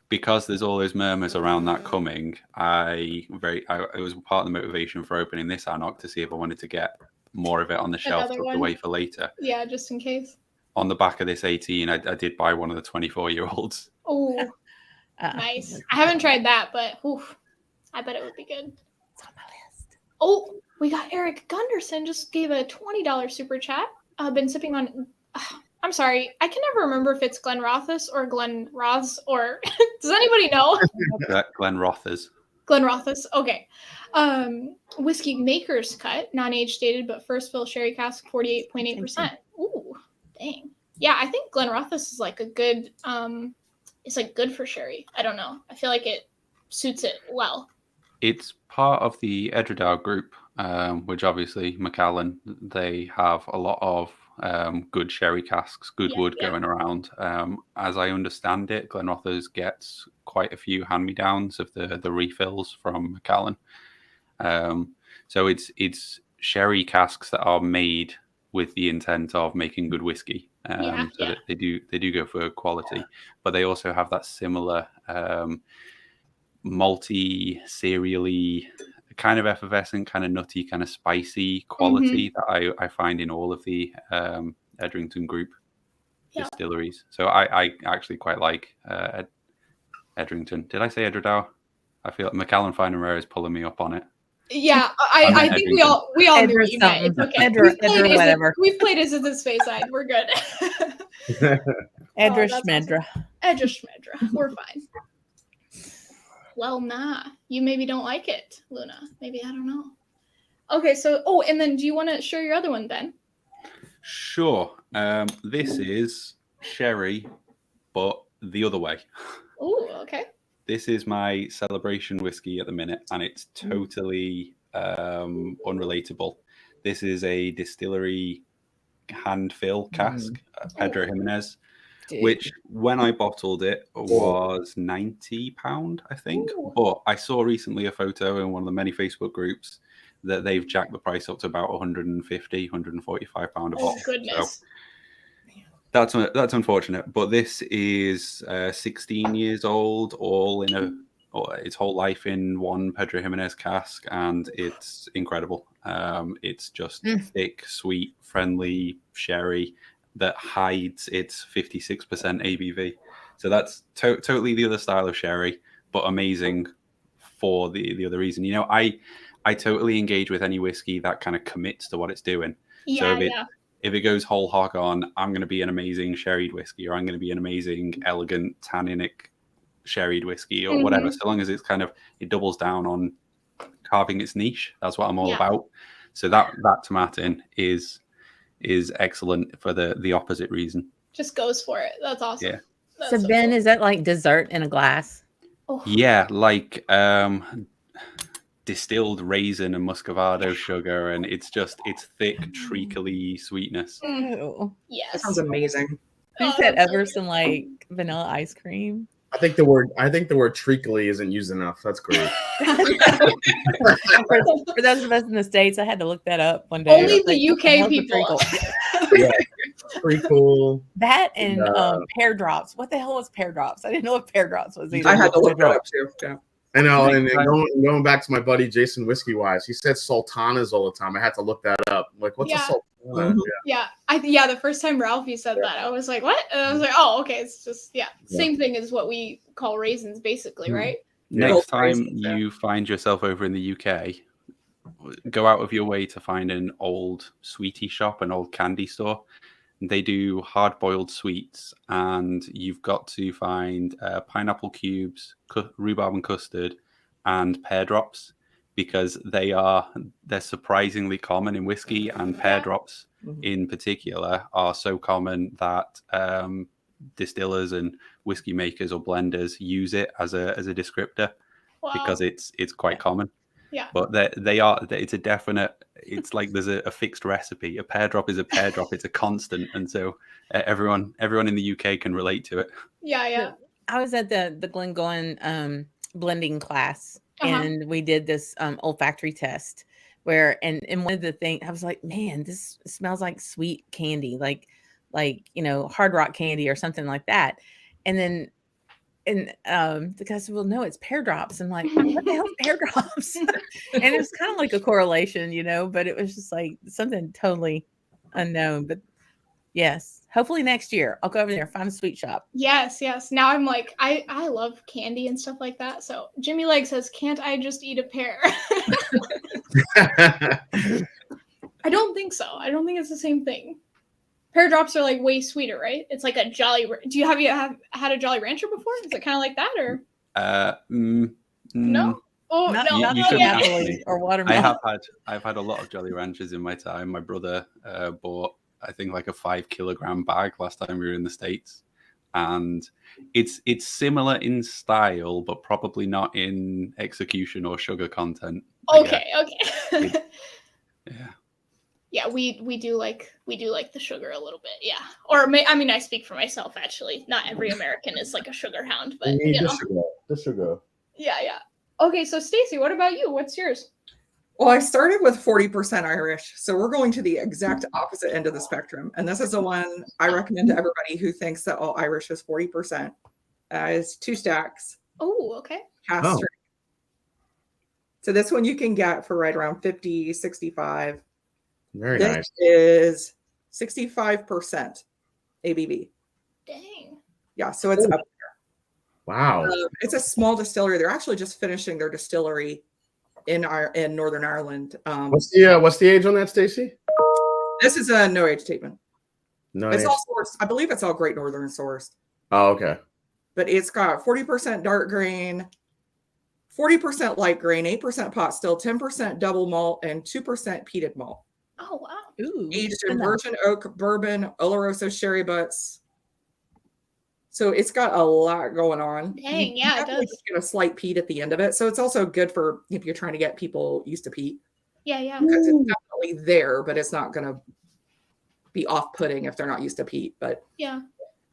because there's all those murmurs around that coming. It was part of the motivation for opening this Anok to see if I wanted to get more of it on the shelf Another tucked one. away for later. Yeah, just in case. On the back of this 18, I did buy one of the 24-year-olds. Oh, nice. I haven't tried that, but I bet it would be good. It's on my list. Oh, we got Eric Gunderson just gave a $20 super chat. I've been sipping on. I'm sorry, I can never remember if it's Glenrothes or Glenrothes or does anybody know? Glenrothes. Glenrothes. Okay. Whiskey Maker's Cut, non-age dated, but first fill sherry cask, 48.8%. Ooh, dang. Yeah, I think Glenrothes is like a good. It's like good for sherry. I don't know. I feel like it suits it well. It's part of the Edredale group, which obviously Macallan, they have a lot of good sherry casks, good wood going around. As I understand it, Glenrothes gets quite a few hand-me-downs of the refills from Macallan. So it's sherry casks that are made with the intent of making good whiskey. That they do go for quality, but they also have that similar malty, cereally, kind of effervescent, kind of nutty, kind of spicy quality that I find in all of the Edrington Group distilleries. So I actually quite like Edrington. Did I say Edredale? I feel like Macallan Fine and Rare is pulling me up on it. Yeah, I think we all knew what you meant. It's okay. Edra, whatever. We've played as this face side. We're good. Edra that's Schmedra. Awesome. Edra Schmedra. We're fine. Well, nah. You maybe don't like it, Luna. Maybe, I don't know. Okay, so, and then do you want to share your other one, Ben? Sure. This is sherry, but the other way. Oh, okay. This is my celebration whiskey at the minute, and it's totally unrelatable. This is a distillery hand fill cask, Pedro Jimenez, which when I bottled it was £90, I think. Ooh. But I saw recently a photo in one of the many Facebook groups that they've jacked the price up to about £150, £145 a bottle. Oh, goodness. So that's unfortunate. But this is 16 years old, all in its whole life in one Pedro Jimenez cask, and it's incredible. It's just thick, sweet, friendly sherry that hides its 56% ABV. So that's totally the other style of sherry, but amazing for the other reason. You know, I totally engage with any whiskey that kind of commits to what it's doing. Yeah, so if it goes whole hog on, I'm going to be an amazing sherried whiskey, or I'm going to be an amazing, elegant, tanninic sherried whiskey, or whatever. So long as it's it doubles down on carving its niche. That's what I'm all about. So that tomatin is excellent for the opposite reason. Just goes for it. That's awesome. Yeah. That's So Ben, cool. is that like dessert in a glass? Oh. Yeah, like distilled raisin and muscovado sugar, and it's thick, treacly sweetness. Oh. Yes. That sounds amazing. You said ever some like vanilla ice cream? I think the word treacly isn't used enough. That's great. For those of us in the States, I had to look that up one day. Only the What the UK hell's a people. treacle? Yeah, pretty cool. That and pear drops. What the hell was pear drops? I didn't know what pear drops was either. I had to look that up too. Yeah. I know, and going back to my buddy Jason Whiskey Wise, he said sultanas all the time. I had to look that up. Like, what's a sultana? Mm-hmm. Yeah, the first time Ralphie said that, I was like, what? And I was like, oh, okay, it's just same thing as what we call raisins, basically, right? Next time you find yourself over in the UK, go out of your way to find an old sweetie shop, an old candy store. They do hard-boiled sweets, and you've got to find pineapple cubes, rhubarb and custard, and pear drops, because they're surprisingly common in whiskey, and pear drops in particular are so common that distillers and whiskey makers or blenders use it as a descriptor because it's quite common. Yeah, but it's a definite. It's like there's a fixed recipe. A pear drop is a pear drop. It's a constant, and so everyone in the UK can relate to it. Yeah. I was at the Glengoyne blending class, and we did this olfactory test where, and one of the things I was like, man, this smells like sweet candy, like Hard Rock candy or something like that, and then. And the guy said, well, no, it's pear drops. I'm like, what the hell is pear drops? And it was kind of like a correlation, but it was just like something totally unknown. But yes, hopefully next year I'll go over there, find a sweet shop. Yes. Now I'm like, I love candy and stuff like that. So Jimmy Leg says, can't I just eat a pear? I don't think so. I don't think it's the same thing. Pear drops are like way sweeter, right? It's like a Jolly. Do you have had a Jolly Rancher before? Is it kind of like that, or no? Oh, not Napoli or watermelon. I've had a lot of Jolly Ranchers in my time. My brother bought, I think, like a 5 kilogram bag last time we were in the States, and it's similar in style, but probably not in execution or sugar content. Okay. Yeah, we do like the sugar a little bit, yeah. Or I speak for myself actually. Not every American is like a sugar hound, but the sugar. Yeah. Okay, so Stacie, what about you? What's yours? Well, I started with 40% Irish, so we're going to the exact opposite end of the spectrum, and this is the one I recommend to everybody who thinks that all Irish is 40%. It's 2 stacks. Oh, okay. Cast strength. So this one you can get for right around 50, 65. Very this nice. Is 65% ABV. Dang. Yeah, so it's up there. Wow. It's a small distillery. They're actually just finishing their distillery in Northern Ireland. What's the age on that, Stacie? This is a no age statement. No, it's all sourced. I believe it's all Great Northern sourced. Oh, okay. But it's got 40% dark grain, 40% light grain, 8% pot still, 10% double malt, and 2% peated malt. Oh, wow. Ooh, aged in virgin oak, bourbon, Oloroso sherry butts. So it's got a lot going on. Dang, yeah, it does. Just get a slight peat at the end of it. So it's also good for if you're trying to get people used to peat. Yeah. Because it's definitely there, but it's not going to be off-putting if they're not used to peat. But yeah.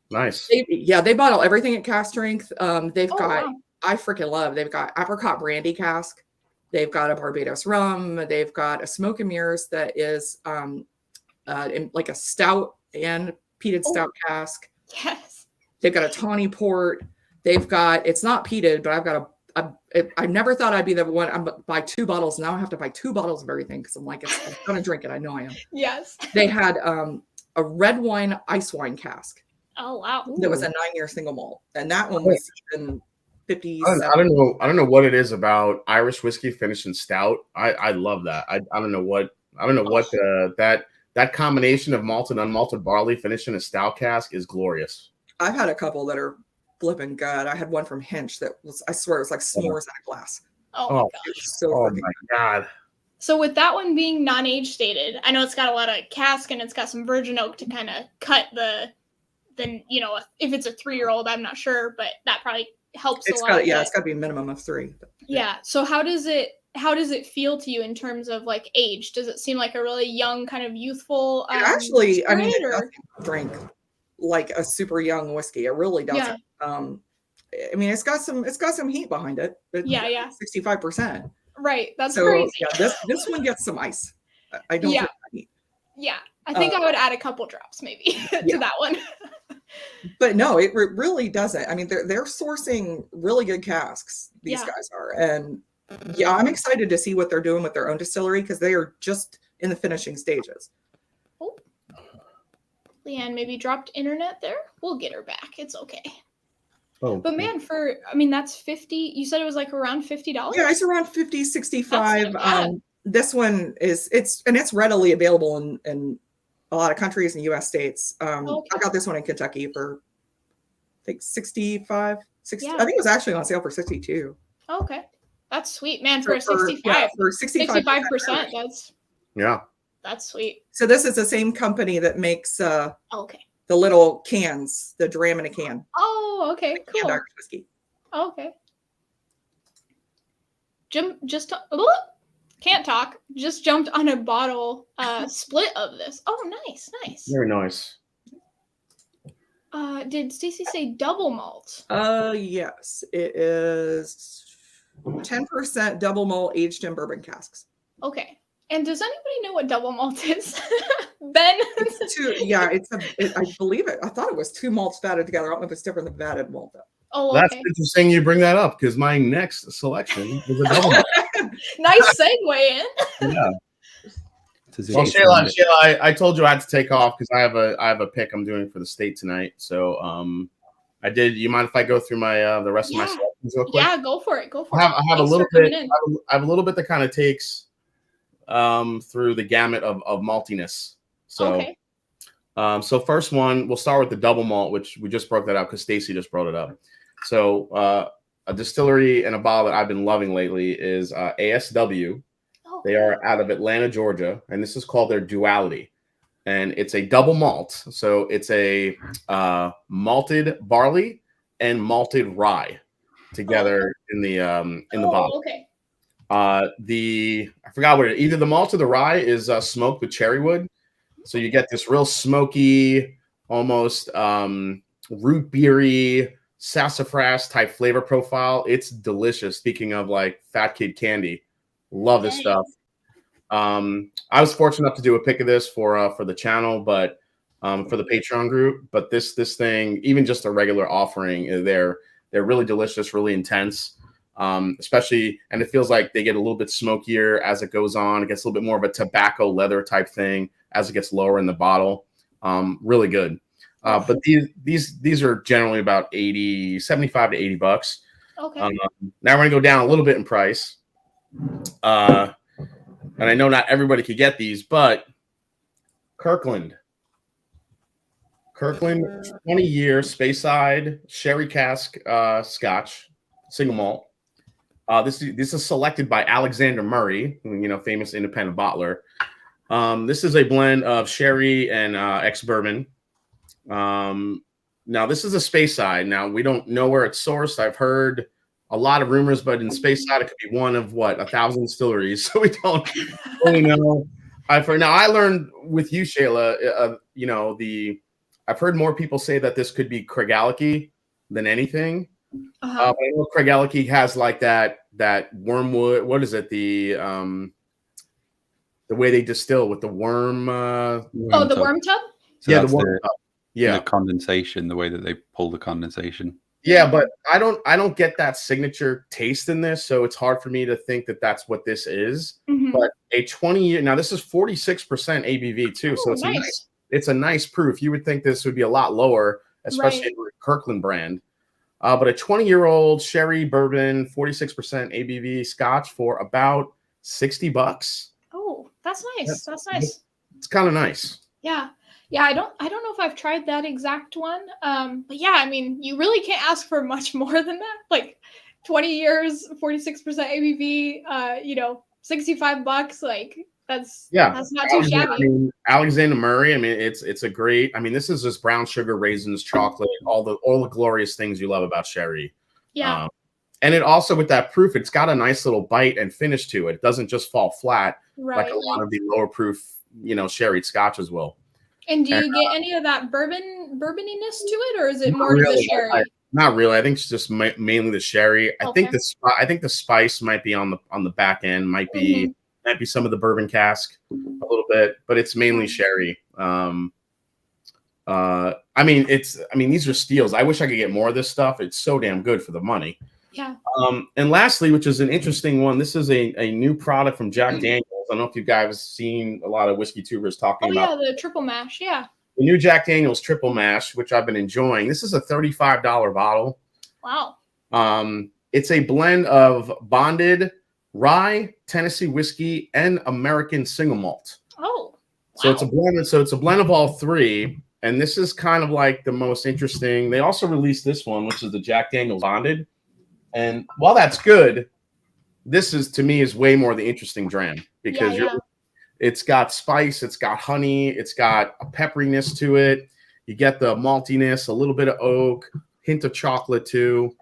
Nice. They bottle everything at cask strength. They've got, wow. I freaking love, they've got apricot brandy cask. They've got a Barbados rum. They've got a smoke and mirrors that is like a stout and peated stout cask. Yes. They've got a tawny port. They've got, it's not peated, but I've got I never thought I'd be the one. I'm buy 2 bottles. Now I have to buy 2 bottles of everything because I'm like, I'm going to drink it. I know I am. Yes. They had a red wine, ice wine cask. Oh, wow. That was a 9-year single malt. And that one was in 57. I don't know what it is about Irish whiskey finishing stout. I love that. I don't know what that combination of malted and unmalted barley finishing a stout cask is glorious. I've had a couple that are flipping good. I had one from Hinch that was, I swear, it was like s'mores in a glass. Oh my gosh. So my God. So with that one being non-age stated, I know it's got a lot of cask and it's got some virgin oak to kind of cut if it's a 3-year-old, I'm not sure, but that probably helps a lot. It's got to be a minimum of 3. Yeah. So how does it feel to you in terms of like age? Does it seem like a really young, kind of youthful? Actually, I mean, it doesn't drink like a super young whiskey. It really doesn't. I mean, it's got some heat behind it. Yeah. 65%. Right. That's So crazy. yeah, this one gets some ice. I don't drink heat. Yeah. I think I would add a couple drops maybe to that one. But no, it really doesn't. I mean, they're sourcing really good casks. These guys are, and yeah, I'm excited to see what they're doing with their own distillery because they are just in the finishing stages. Oh, Leanne maybe dropped internet there. We'll get her back. It's okay. Oh, but man, that's 50. You said it was like around $50. Yeah, it's around 50, 65. This one it's readily available in a lot of countries in US states. I got this one in Kentucky for I think 65, 60. I think it was actually on sale for 62. Okay. That's sweet, man. For a 65. For 65%. That's sweet. So this is the same company that makes the little cans, the dram in a can. Oh, okay. Cool. Irish whiskey. Okay. Jim can't talk. Just jumped on a bottle split of this. Oh, nice. Very nice. Did Stacie say double malt? Yes. It is 10% double malt aged in bourbon casks. Okay. And does anybody know what double malt is? Ben? I believe it. I thought it was 2 malts fatted together. I don't know if it's different than fatted malt though. Oh, okay. That's interesting you bring that up because my next selection is a double malt. Nice segue in. Yeah. Well, Shayla, I told you I had to take off because I have a pick I'm doing for the state tonight. So I did. You mind if I go through my the rest of my selections real quick? Yeah, go for it. I have a little bit. I have a little bit that kind of takes through the gamut of maltiness. So so first one, we'll start with the double malt, which we just broke that out because Stacie just brought it up. So a distillery and a bottle that I've been loving lately is ASW. They are out of Atlanta, Georgia, and this is called their Duality. And it's a double malt. So it's a malted barley and malted rye together in the bottle. Okay. I forgot what either the malt or the rye is smoked with cherry wood. So you get this real smoky, almost root beery, sassafras type flavor profile. It's delicious. Speaking of like fat kid candy, love this stuff. I was fortunate enough to do a pick of this for the channel, but for the Patreon group. But this thing, even just a regular offering, they're really delicious, really intense. Especially, and it feels like they get a little bit smokier as it goes on. It gets a little bit more of a tobacco leather type thing as it gets lower in the bottle. Really good. But these are generally about 75 to $80. Okay. Now we're gonna go down a little bit in price. And I know not everybody could get these, but Kirkland 20-year Speyside sherry cask Scotch single malt. This is selected by Alexander Murray, famous independent bottler. This is a blend of sherry and ex-bourbon. Now, this is a Speyside. Now, we don't know where it's sourced. I've heard a lot of rumors, but in Speyside, it could be one of 1,000 distilleries. So we don't really know. I learned with you, Shayla, I've heard more people say that this could be Craigellachie than anything. But I know Craigellachie has like that wormwood. What is it? The way they distill with the worm. The worm tub. So the worm tub. Yeah, the condensation. The way that they pull the condensation. Yeah, but I don't get that signature taste in this, so it's hard for me to think that that's what this is. Mm-hmm. But a 20-year, now this is 46% ABV too, so it's a nice proof. You would think this would be a lot lower, especially in the Kirkland brand. But a 20-year-old sherry bourbon, 46% ABV Scotch for about $60. Oh, that's nice. That's nice. It's kind of nice. Yeah. Yeah, I don't know if I've tried that exact one. But yeah, I mean, you really can't ask for much more than that. Like 20 years, 46% ABV, $65. Like that's not too shabby. I mean, Alexander Murray, I mean, it's a great, I mean, this is just brown sugar, raisins, chocolate, all the glorious things you love about sherry. Yeah. And it also, with that proof, it's got a nice little bite and finish to it. It doesn't just fall flat like a lot of the lower proof, sherry scotches will. And do you get any of that bourboniness to it, or is it more of the sherry? Not really. I think it's just mainly the sherry. I Okay. think the spice might be on the back end. Might be some of the bourbon cask a little bit, but it's mainly sherry. I mean, these are steals. I wish I could get more of this stuff. It's so damn good for the money. Yeah. And lastly, which is an interesting one, this is a new product from Jack Daniels. I don't know if you guys have seen a lot of whiskey tubers talking about. Yeah, the triple mash. Yeah. The new Jack Daniels triple mash, which I've been enjoying. This is a $35 bottle. Wow. It's a blend of bonded rye, Tennessee whiskey, and American single malt. Oh. Wow. So it's a blend of all three. And this is kind of like the most interesting. They also released this one, which is the Jack Daniels Bonded. And while that's good, this is, to me, is way more the interesting dram because it's got spice, it's got honey, it's got a pepperiness to it. You get the maltiness, a little bit of oak, hint of chocolate too.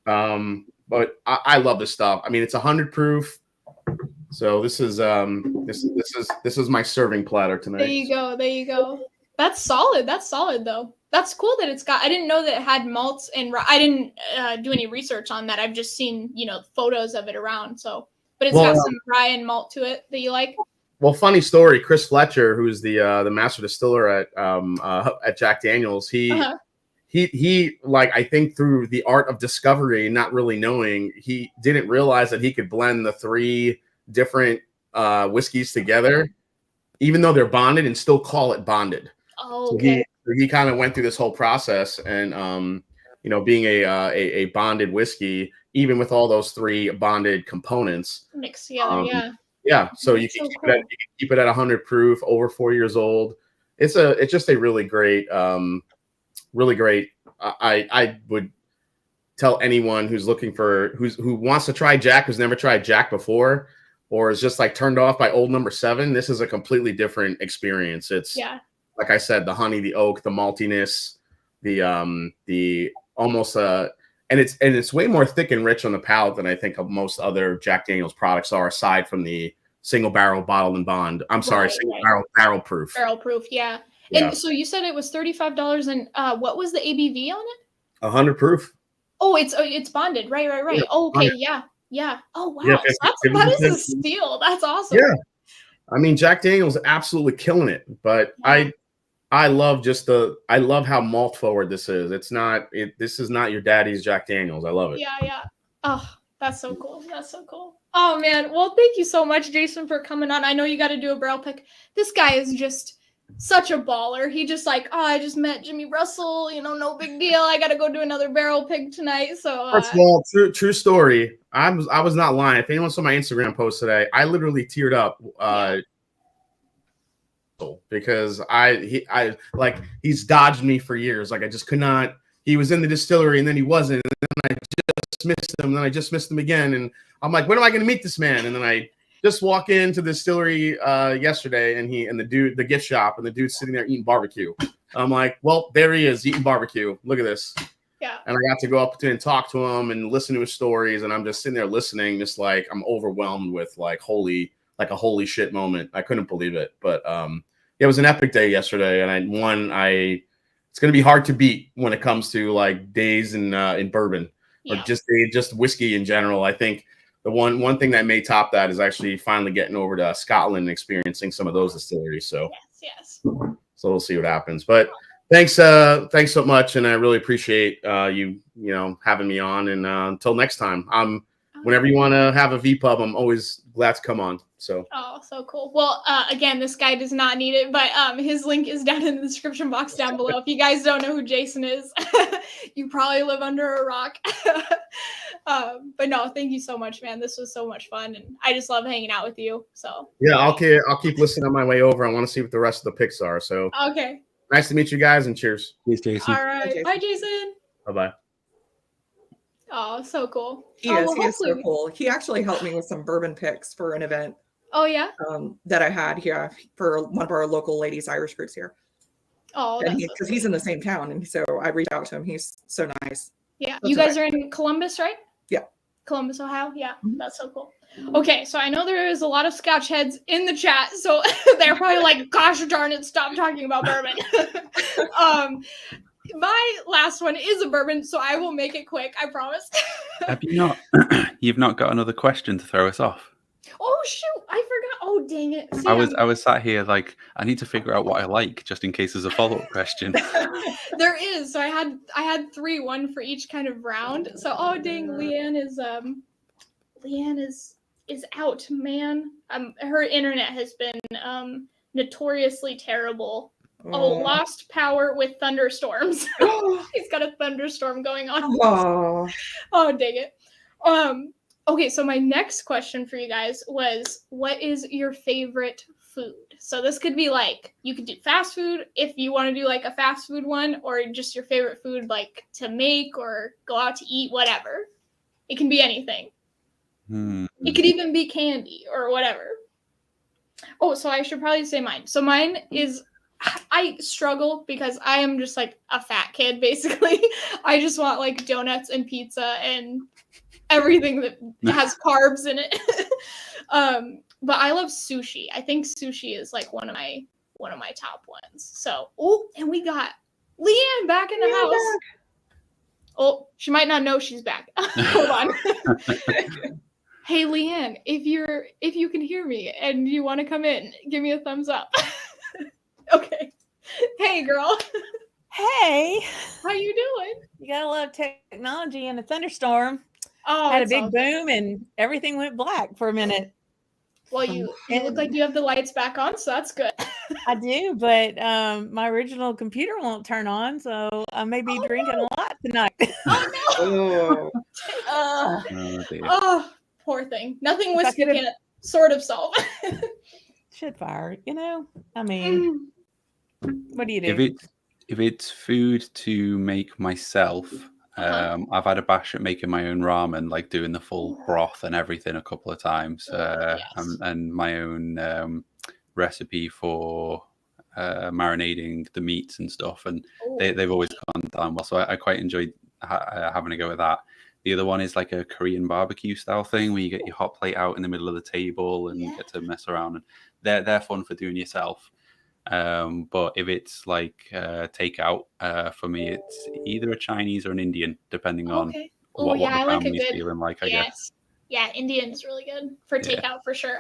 But I love this stuff. I mean, it's 100 proof. So this is my serving platter tonight. There you go. There you go. That's solid. That's solid, though. That's cool that it's got. I didn't know that it had malts and I didn't do any research on that. I've just seen photos of it around. So, but it's got some rye and malt to it that you like. Well, funny story. Chris Fletcher, who's the master distiller at Jack Daniels, he like, I think through the art of discovery, not really knowing, he didn't realize that he could blend the three different whiskeys together, even though they're bonded, and still call it bonded. Oh, okay. So he kind of went through this whole process, and being a bonded whiskey, even with all those three bonded components mixed together, yeah. So you can keep it at 100 proof, over 4 years old. It's just a really great, really great. I would tell anyone who's looking who wants to try Jack, who's never tried Jack before, or is just like turned off by Old Number 7. This is a completely different experience. It's like I said, the honey, the oak, the maltiness, the almost and it's way more thick and rich on the palate than I think of most other Jack Daniels products are, aside from the single barrel bottled and bond. I'm sorry, single barrel proof. Barrel proof, yeah. And so you said it was $35, and what was the ABV on it? 100 proof. Oh, it's bonded, right. Yeah, oh, okay, yeah. Oh, wow. So that is a steal. That's awesome. Yeah. I mean, Jack Daniels absolutely killing it, but I love I love how malt forward this is. This is not your daddy's Jack Daniels. I love it. Yeah. Oh, that's so cool. That's so cool. Oh man. Well, thank you so much, Jason, for coming on. I know you got to do a barrel pick. This guy is just such a baller. He just like, I just met Jimmy Russell, no big deal. I got to go do another barrel pick tonight. So first of all, true story. I was not lying. If anyone saw my Instagram post today, I literally teared up. Because he's dodged me for years. Like, I just could not. He was in the distillery and then he wasn't, and then I just missed him, and then I just missed him again, and I'm like, when am I going to meet this man? And then I just walk into the distillery yesterday, and the gift shop, and the dude's sitting there eating barbecue. I'm like, well, there he is eating barbecue. Look at this. Yeah. And I got to go up to and talk to him and listen to his stories, and I'm just sitting there listening, just like I'm overwhelmed with a holy shit moment. I couldn't believe it, but it was an epic day yesterday, and it's going to be hard to beat when it comes to like days in bourbon or just whiskey in general. I think the one thing that may top that is actually finally getting over to Scotland and experiencing some of those distilleries. So yes. So we'll see what happens. But thanks so much, and I really appreciate you having me on. And until next time, whenever you want to have a vPub, I'm always glad to come on. So. Oh, so cool. Well, again, this guy does not need it, but his link is down in the description box down below. If you guys don't know who Jason is, you probably live under a rock. But no, thank you so much, man. This was so much fun, and I just love hanging out with you. So. Yeah, I'll keep listening on my way over. I want to see what the rest of the picks are. So. Okay. Nice to meet you guys, and cheers. Cheers, Jason. All right. Bye, Jason. Bye-bye. Oh, so cool. He is so cool. He actually helped me with some bourbon picks for an event. Oh, yeah? That I had here for one of our local ladies Irish groups here. Oh, because he's in the same town, and so I reached out to him. He's so nice. Yeah. You guys are in Columbus, right? Yeah. Columbus, Ohio. Yeah, that's so cool. Okay, so I know there is a lot of Scotch heads in the chat, so they're probably like, gosh darn it, stop talking about bourbon. my last one is a bourbon, so I will make it quick. I promise. Have you not? You've not got another question to throw us off? Oh shoot! I forgot. Oh dang it! See, I was sat here like I need to figure out what I like just in case there's a follow-up question. There is. So I had 3, 1 for each kind of round. So oh dang, Leanne is out, man. Her internet has been notoriously terrible. Oh, lost power with thunderstorms. He's got a thunderstorm going on. Oh dang it. Okay, so my next question for you guys was, what is your favorite food? So this could be like, you could do fast food if you want to do like a fast food one, or just your favorite food like to make or go out to eat, whatever. It can be anything. It could even be candy or whatever. Oh, so I should probably say mine. So mine is, I struggle because I am just like a fat kid, basically. I just want like donuts and pizza and everything that has carbs in it. But I love sushi. I think sushi is like one of my top ones. So, and we got Leanne back in the house. Back. Oh, she might not know she's back. Hold on. Hey Leanne, if you can hear me and you want to come in, give me a thumbs up. Okay. Hey girl. Hey. How you doing? You gotta love technology in a thunderstorm. Oh, had a big boom and everything went black for a minute. Well, you look like you have the lights back on, so that's good. I do, but my original computer won't turn on, so I may be drinking a lot tonight. Oh no! Oh, poor thing. Nothing whiskey can sort of solve. Should fire, I mean, what do you do? If it's food to make myself, I've had a bash at making my own ramen, like doing the full broth and everything a couple of times, and my own recipe for marinating the meats and stuff, and they've always gone down well. So I quite enjoyed having a go at that. The other one is like a Korean barbecue style thing where you get your hot plate out in the middle of the table and get to mess around, and they're fun for doing yourself. But if it's like takeout, for me, it's either a Chinese or an Indian, depending on what the family's feeling like, I guess. Yeah, Indian is really good for takeout for sure.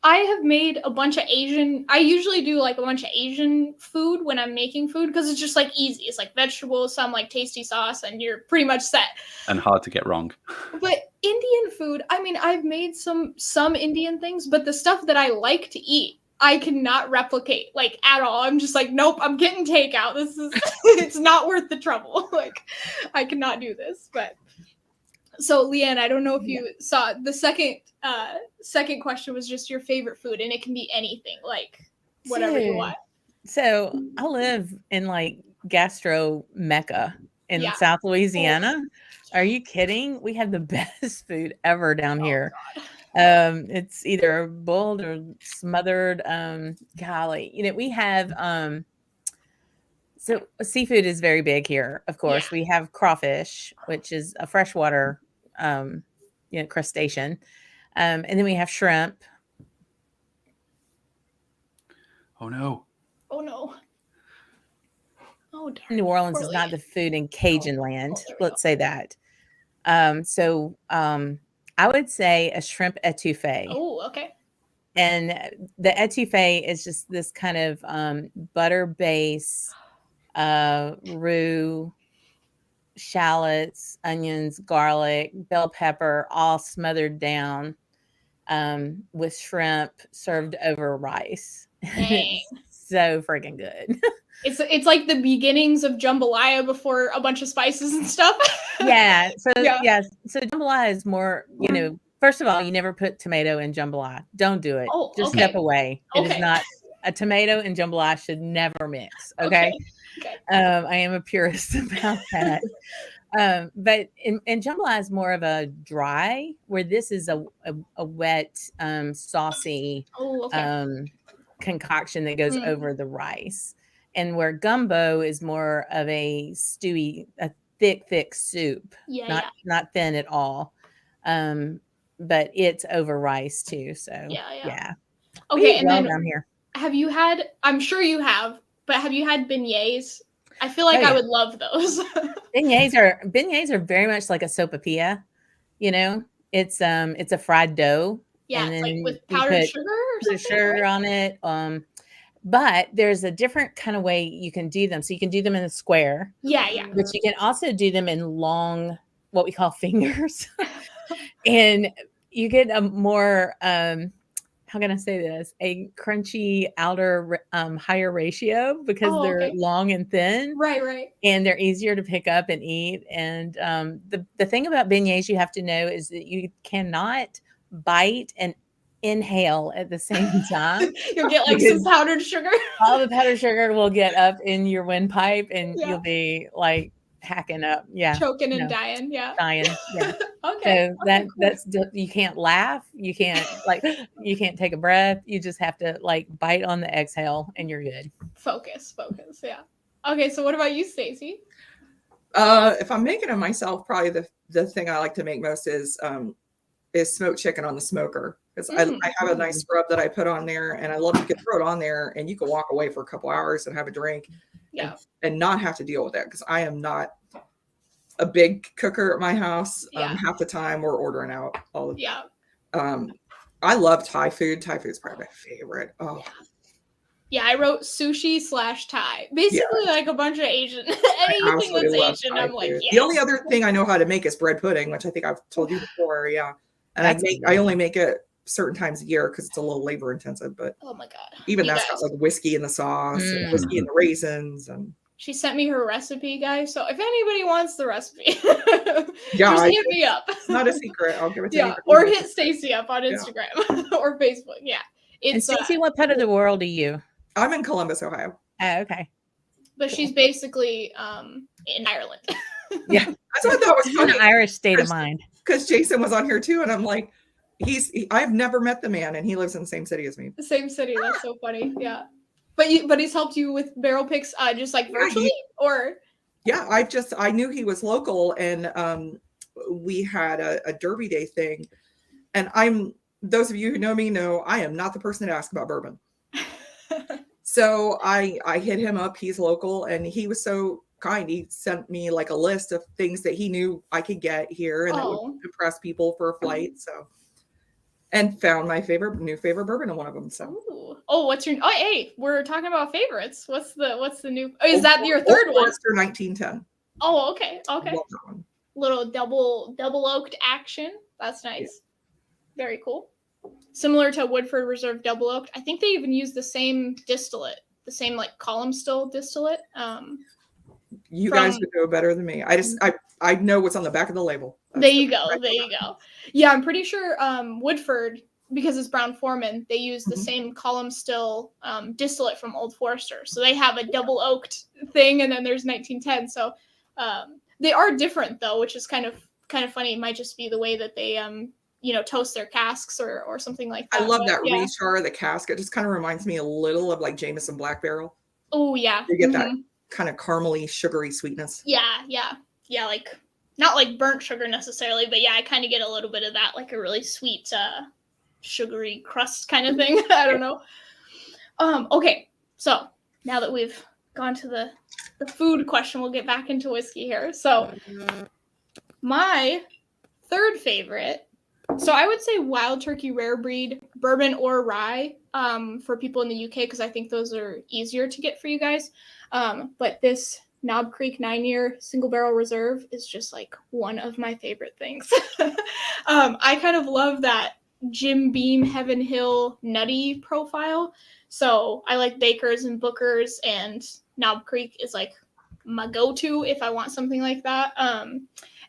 I have made a bunch of Asian. I usually do like a bunch of Asian food when I'm making food because it's just like easy. It's like vegetables, some like tasty sauce, and you're pretty much set. And hard to get wrong. But Indian food, I mean, I've made some Indian things, but the stuff that I like to eat, I cannot replicate like at all. I'm just like, nope, I'm getting takeout. This is it's not worth the trouble. Like, I cannot do this. But so Leanne, I don't know if you saw the second question was just your favorite food, and it can be anything, like whatever you want. So I live in like gastro mecca in South Louisiana. Are you kidding? We have the best food ever down here. God. It's either boiled or smothered. Golly, we have so seafood is very big here. Of course, we have crawfish, which is a freshwater crustacean. And then we have shrimp. Oh no. Oh no. Oh darn. New Orleans is not the food in Cajun land. Let's say that. So I would say a shrimp etouffee. Oh, okay. And the etouffee is just this kind of butter base, roux, shallots, onions, garlic, bell pepper, all smothered down with shrimp served over rice. It's so freaking good. It's like the beginnings of jambalaya before a bunch of spices and stuff. So jambalaya is more, first of all, you never put tomato in jambalaya. Don't do it. Just step away. It is not, a tomato and jambalaya should never mix. Okay. I am a purist about that. But in jambalaya is more of a dry, where this is a wet, saucy concoction that goes over the rice. And where gumbo is more of a stewy, a thick soup, not thin at all. But it's over rice too. So Okay, and then down here. Have you had? I'm sure you have, but have you had beignets I feel like Oh, yeah. I would love those. Beignets are very much like a sopapilla. You know, it's a fried dough, Yeah, and it's like then with you powdered put sugar or the something, sugar right? on it. But there's a different kind of way you can do them. So you can do them in a square, Yeah, yeah. but you can also do them in long, what we call fingers, and you get a more how can I say this? A crunchy outer higher ratio because Oh, they're okay. long and thin. Right, right. And they're easier to pick up and eat. And the thing about beignets you have to know is that you cannot bite and inhale at the same time. You'll get like some Because powdered sugar. all the powdered sugar will get up in your windpipe and Yeah. you'll be like hacking up. Yeah. Choking and No, dying. Yeah. dying. Yeah. Okay. So Okay, cool. that's you can't laugh. You can't you can't take a breath. You just have to like bite on the exhale and you're good. Focus. Yeah. Okay, so what about you, Stacie? If I'm making it myself, probably the thing I like to make most is smoked chicken on the smoker. Because I have a nice rub that I put on there, and I love you can throw it on there and you can walk away for a couple hours and have a drink, Yeah. and not have to deal with it. Because I am not a big cooker at my house. Yeah. Half the time we're ordering out all the Yeah. I love Thai food. Thai food is probably my favorite. Oh, Yeah, I wrote sushi/Thai. Basically, like a bunch of Asian. Anything absolutely love that's Asian, Thai I'm like, food. yes. The only other thing I know how to make is bread pudding, which I think I've told you before. Yeah, and I only make it certain times a year because it's a little labor intensive. But Oh my god. even You that's guys. got like whiskey in the sauce, and whiskey in the raisins, and She sent me her recipe, guys. So if anybody wants the recipe, yeah, just hit me up. it's not a secret. I'll give it to you. Yeah, or hit Stacie up on Instagram or Facebook. Yeah, And it's Stacie, what part of the world are you? I'm in Columbus, Ohio. Oh, okay. but she's basically in Ireland. Yeah. That's what I thought was It's an funny Irish state of mind. because Jason was on here too, and I'm like, I've never met the man, and he lives in the same city as me. The same city. That's so funny. Yeah, but he's helped you with barrel picks, just like virtually, or yeah, I knew he was local, and we had a Derby Day thing, and those of you who know me know I am not the person to ask about bourbon. So I hit him up. He's local, and he was so kind. He sent me like a list of things that he knew I could get here and that would impress people for a flight. So, and found my new favorite bourbon in one of them. So, ooh. Oh, what's your? Oh, hey, we're talking about favorites. What's the new? Oh, is that your third one? Forester 1910. Oh, okay. Love that one. Little double oaked action. That's nice. Yeah. Very cool. Similar to Woodford Reserve double oaked. I think they even use the same distillate, the same like column still distillate. You guys would know better than me. I know what's on the back of the label. There you go. Yeah, I'm pretty sure Woodford, because it's Brown Forman, they use the same column still distillate from Old Forester. So they have a double oaked thing, and then there's 1910. So they are different though, which is kind of funny. It might just be the way that they toast their casks or something like that. I love that rechar of the cask. It just kind of reminds me a little of like Jameson Black Barrel. Oh yeah. You get that kind of caramely, sugary sweetness. Yeah. Like not like burnt sugar necessarily, but yeah, I kind of get a little bit of that, like a really sweet, sugary crust kind of thing. I don't know. Okay, so now that we've gone to the food question, we'll get back into whiskey here. So my third favorite. So I would say Wild Turkey Rare Breed, bourbon or rye, for people in the UK, because I think those are easier to get for you guys. But this Knob Creek 9-year single barrel reserve is just like one of my favorite things. I kind of love that Jim Beam Heaven Hill nutty profile. So I like Baker's and Booker's, and Knob Creek is like my go-to if I want something like that.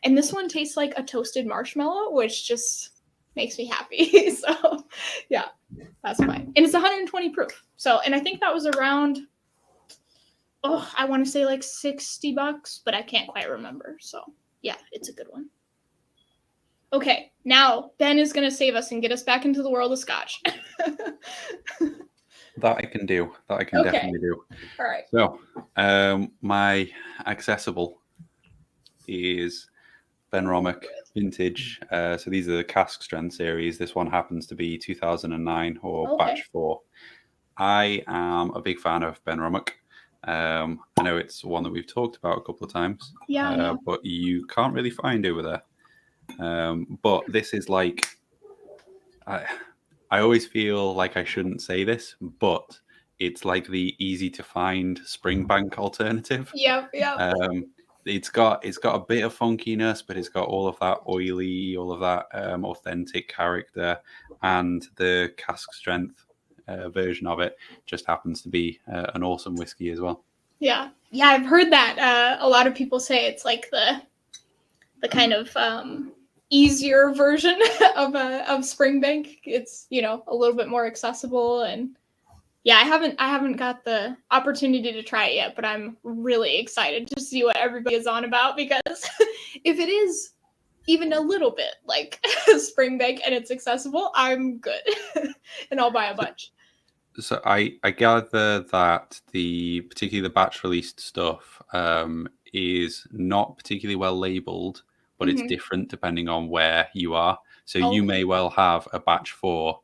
And this one tastes like a toasted marshmallow, which just makes me happy. So yeah, that's fine. And it's 120 proof. So, and I think that was around, I want to say like $60, but I can't quite remember. So yeah, it's a good one. Okay, now Ben is going to save us and get us back into the world of Scotch. That I can do. That I can definitely do. All right. So, my accessible is Glenrothes vintage. So these are the cask strength series. This one happens to be 2009 or batch 4. I am a big fan of Glenrothes. I know it's one that we've talked about a couple of times, Yeah. but you can't really find over there. But this is like, I always feel like I shouldn't say this, but it's like the easy to find Springbank alternative. Yep. It's got a bit of funkiness, but it's got all of that oily, all of that authentic character, and the cask strength version of it just happens to be an awesome whiskey as well. Yeah, I've heard that a lot of people say it's like the kind of easier version of Springbank. It's, you know, a little bit more accessible, and yeah, I haven't got the opportunity to try it yet, but I'm really excited to see what everybody is on about, because if it is even a little bit like Springbank and it's accessible, I'm good. And I'll buy a bunch. So I gather that particularly the batch released stuff is not particularly well labeled, but it's different depending on where you are. So you may well have a batch 4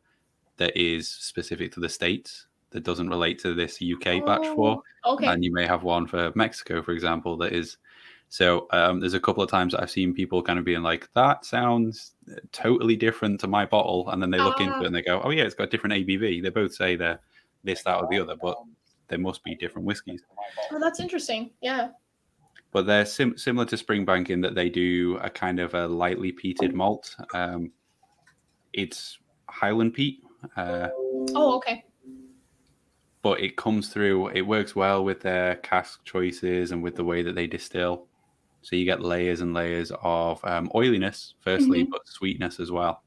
that is specific to the States that doesn't relate to this UK batch 4. Okay. And you may have one for Mexico, for example, that is. So there's a couple of times that I've seen people kind of being like, that sounds totally different to my bottle. And then they look into it and they go, oh, yeah, it's got different ABV. They both say they're this, that, or the other, but they must be different whiskies. Oh, that's interesting. Yeah. But they're similar to Springbank in that they do a kind of a lightly peated malt. It's Highland peat. Okay. But it comes through, it works well with their cask choices and with the way that they distill. So you get layers and layers of oiliness, firstly, but sweetness as well.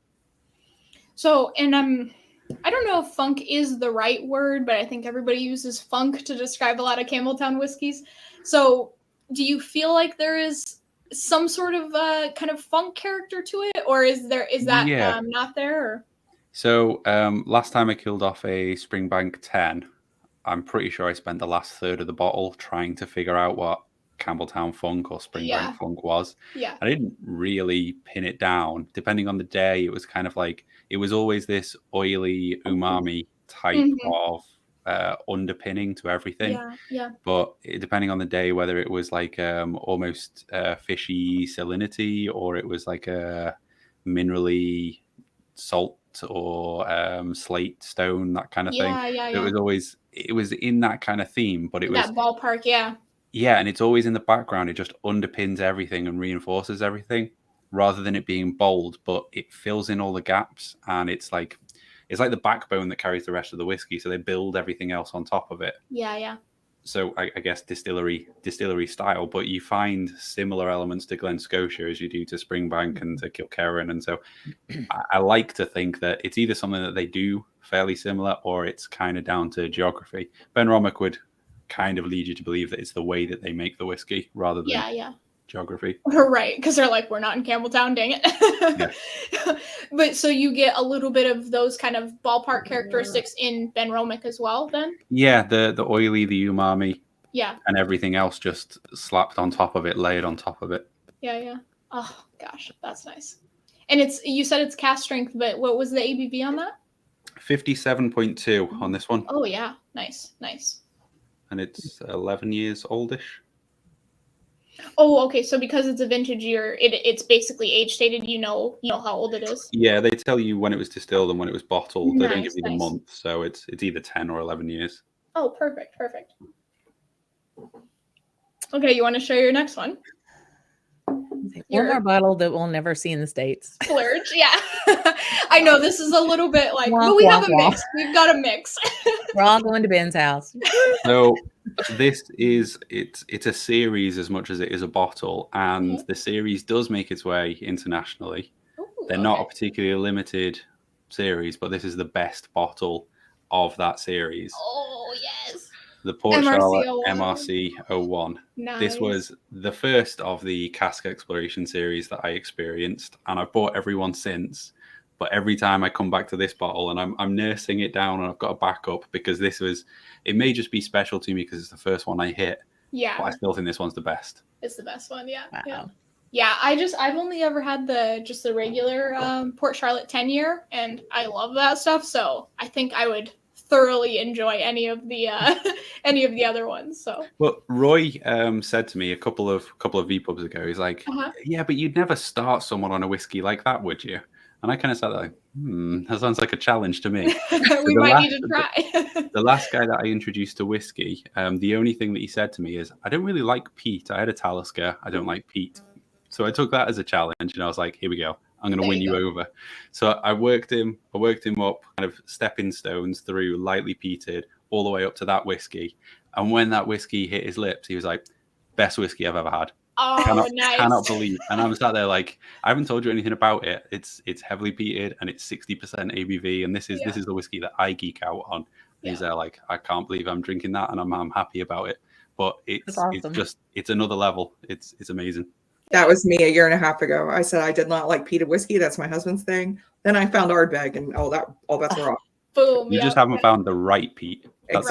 So, and I don't know if funk is the right word, but I think everybody uses funk to describe a lot of Campbelltown whiskeys. So do you feel like there is some sort of kind of funk character to it, or is that not there? Or? So last time I killed off a Springbank 10, I'm pretty sure I spent the last third of the bottle trying to figure out what Campbelltown funk or Springbank funk was. Yeah. I didn't really pin it down. Depending on the day, it was kind of like, it was always this oily umami type of underpinning to everything. Yeah. But depending on the day, whether it was like almost fishy salinity, or it was like a minerally salt or slate stone, that kind of thing. It was in that kind of theme, but it was that ballpark. Yeah, and it's always in the background. It just underpins everything and reinforces everything, rather than it being bold, but it fills in all the gaps, and it's like the backbone that carries the rest of the whiskey. So they build everything else on top of it. Yeah. So I guess distillery style, but you find similar elements to Glen Scotia as you do to Springbank and to Kilkerran. And so I like to think that it's either something that they do fairly similar, or it's kind of down to geography. Ben Romick would kind of lead you to believe that it's the way that they make the whiskey rather than geography. Right, because they're like, we're not in Campbelltown, dang it. But so you get a little bit of those kind of ballpark characteristics in Ben Romick as well, then? Yeah, the oily, the umami, yeah, and everything else just slapped on top of it, layered on top of it. Yeah. Oh gosh, that's nice. And you said it's cask strength, but what was the ABV on that? 57.2 on this one. Oh yeah, nice. And it's 11 years oldish. Oh, okay. So because it's a vintage year, it's basically age stated. You know how old it is. Yeah, they tell you when it was distilled and when it was bottled. They don't give you the month, so it's either 10 or 11 years. Oh, perfect. Okay, you want to share your next one? One more bottle that we'll never see in the States. Splurge, yeah. I know this is a little bit like, but we have a mix. We've got a mix. We're all going to Ben's house. So this is it's a series as much as it is a bottle, and the series does make its way internationally. Ooh, they're not a particularly limited series, but this is the best bottle of that series. Oh yes. The Port Charlotte MRC 01. Nice. This was the first of the cask exploration series that I experienced, and I've bought every one since. But every time I come back to this bottle, and I'm nursing it down, and I've got a backup, because it may just be special to me because it's the first one I hit. Yeah. But I still think this one's the best. It's the best one, yeah. Wow. Yeah, I've only ever had the regular Port Charlotte 10-year, and I love that stuff. So I think I would thoroughly enjoy any of the other ones. So Well, Roy said to me a couple of vPubs ago, he's like, yeah, but you'd never start someone on a whiskey like that, would you? And I kind of said like, that sounds like a challenge to me. we might need to try. The last guy that I introduced to whiskey, the only thing that he said to me is, I don't really like peat. I had a Talisker. I don't like peat. So I took that as a challenge, and I was like, here we go. I'm going to win you over. So I worked him up kind of stepping stones through lightly peated all the way up to that whiskey. And when that whiskey hit his lips, he was like, best whiskey I've ever had. Oh, nice. Cannot believe. And I'm sat there like, I haven't told you anything about it. It's heavily peated and it's 60% ABV. And this is the whiskey that I geek out on. Yeah. He's there like, I can't believe I'm drinking that, and I'm happy about it. But it's awesome. It's another level. It's amazing. That was me a year and a half ago. I said I did not like peated whiskey. That's my husband's thing. Then I found Ardbeg, and all bets were off. Boom. You just haven't found the right peat. That's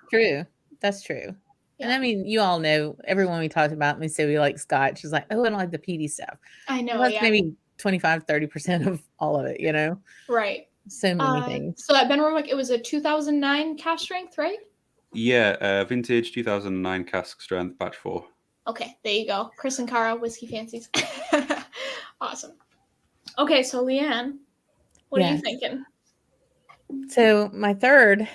true. That's true. Yeah. And I mean, you all know, everyone we talked about, we say we like Scotch is like, oh, I don't like the peaty stuff. I know. That's maybe 25-30% of all of it, you know? Right. So many things. So at Benrowick, it was a 2009 cask strength, right? Yeah, vintage 2009 cask strength, batch 4. Okay, there you go. Chris and Cara, Whiskey Fancies. Awesome. Okay, so Leanne, what are you thinking? So my third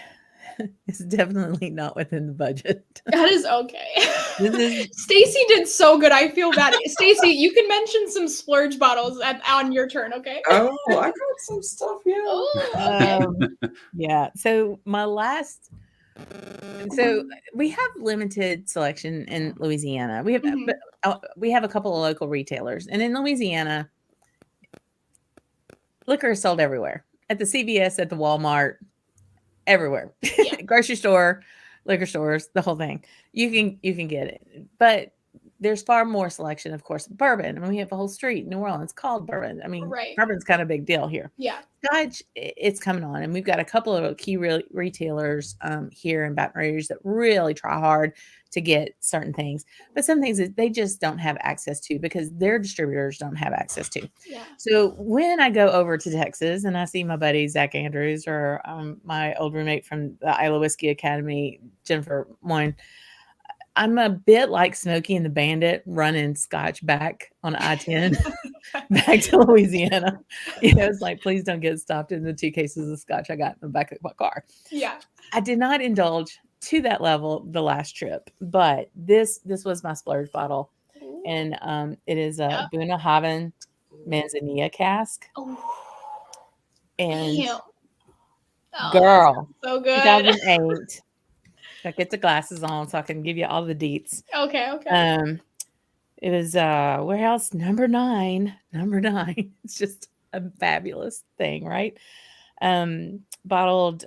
is definitely not within the budget. That is okay. Stacie did so good. I feel bad. Stacie, you can mention some splurge bottles on your turn, okay? Oh, I got some stuff, yeah. Yeah. So my last. So we have limited selection in Louisiana. We have a couple of local retailers, and in Louisiana, liquor is sold everywhere. At the CVS, at the Walmart, everywhere. Yeah. Grocery store, liquor stores, the whole thing. You can get it. But there's far more selection, of course, bourbon. I mean, we have a whole street in New Orleans called bourbon. I mean, bourbon's kind of a big deal here. Yeah. Scotch, it's coming on. And we've got a couple of key retailers here in Baton Rouge that really try hard to get certain things. But some things that they just don't have access to because their distributors don't have access to. Yeah. So when I go over to Texas and I see my buddy Zach Andrews or my old roommate from the Iowa Whiskey Academy, Jennifer Moyne, I'm a bit like Smokey and the Bandit running Scotch back on I-10 back to Louisiana. You know, it's like, please don't get stopped in the 2 cases of Scotch I got in the back of my car. Yeah. I did not indulge to that level the last trip, but this was my splurge bottle. Ooh. And it is a Bunnahabhain Manzanilla cask. Ooh. And girl, so good. 2008. I get the glasses on so I can give you all the deets. Okay. It was warehouse number 9. It's just a fabulous thing, right? Bottled.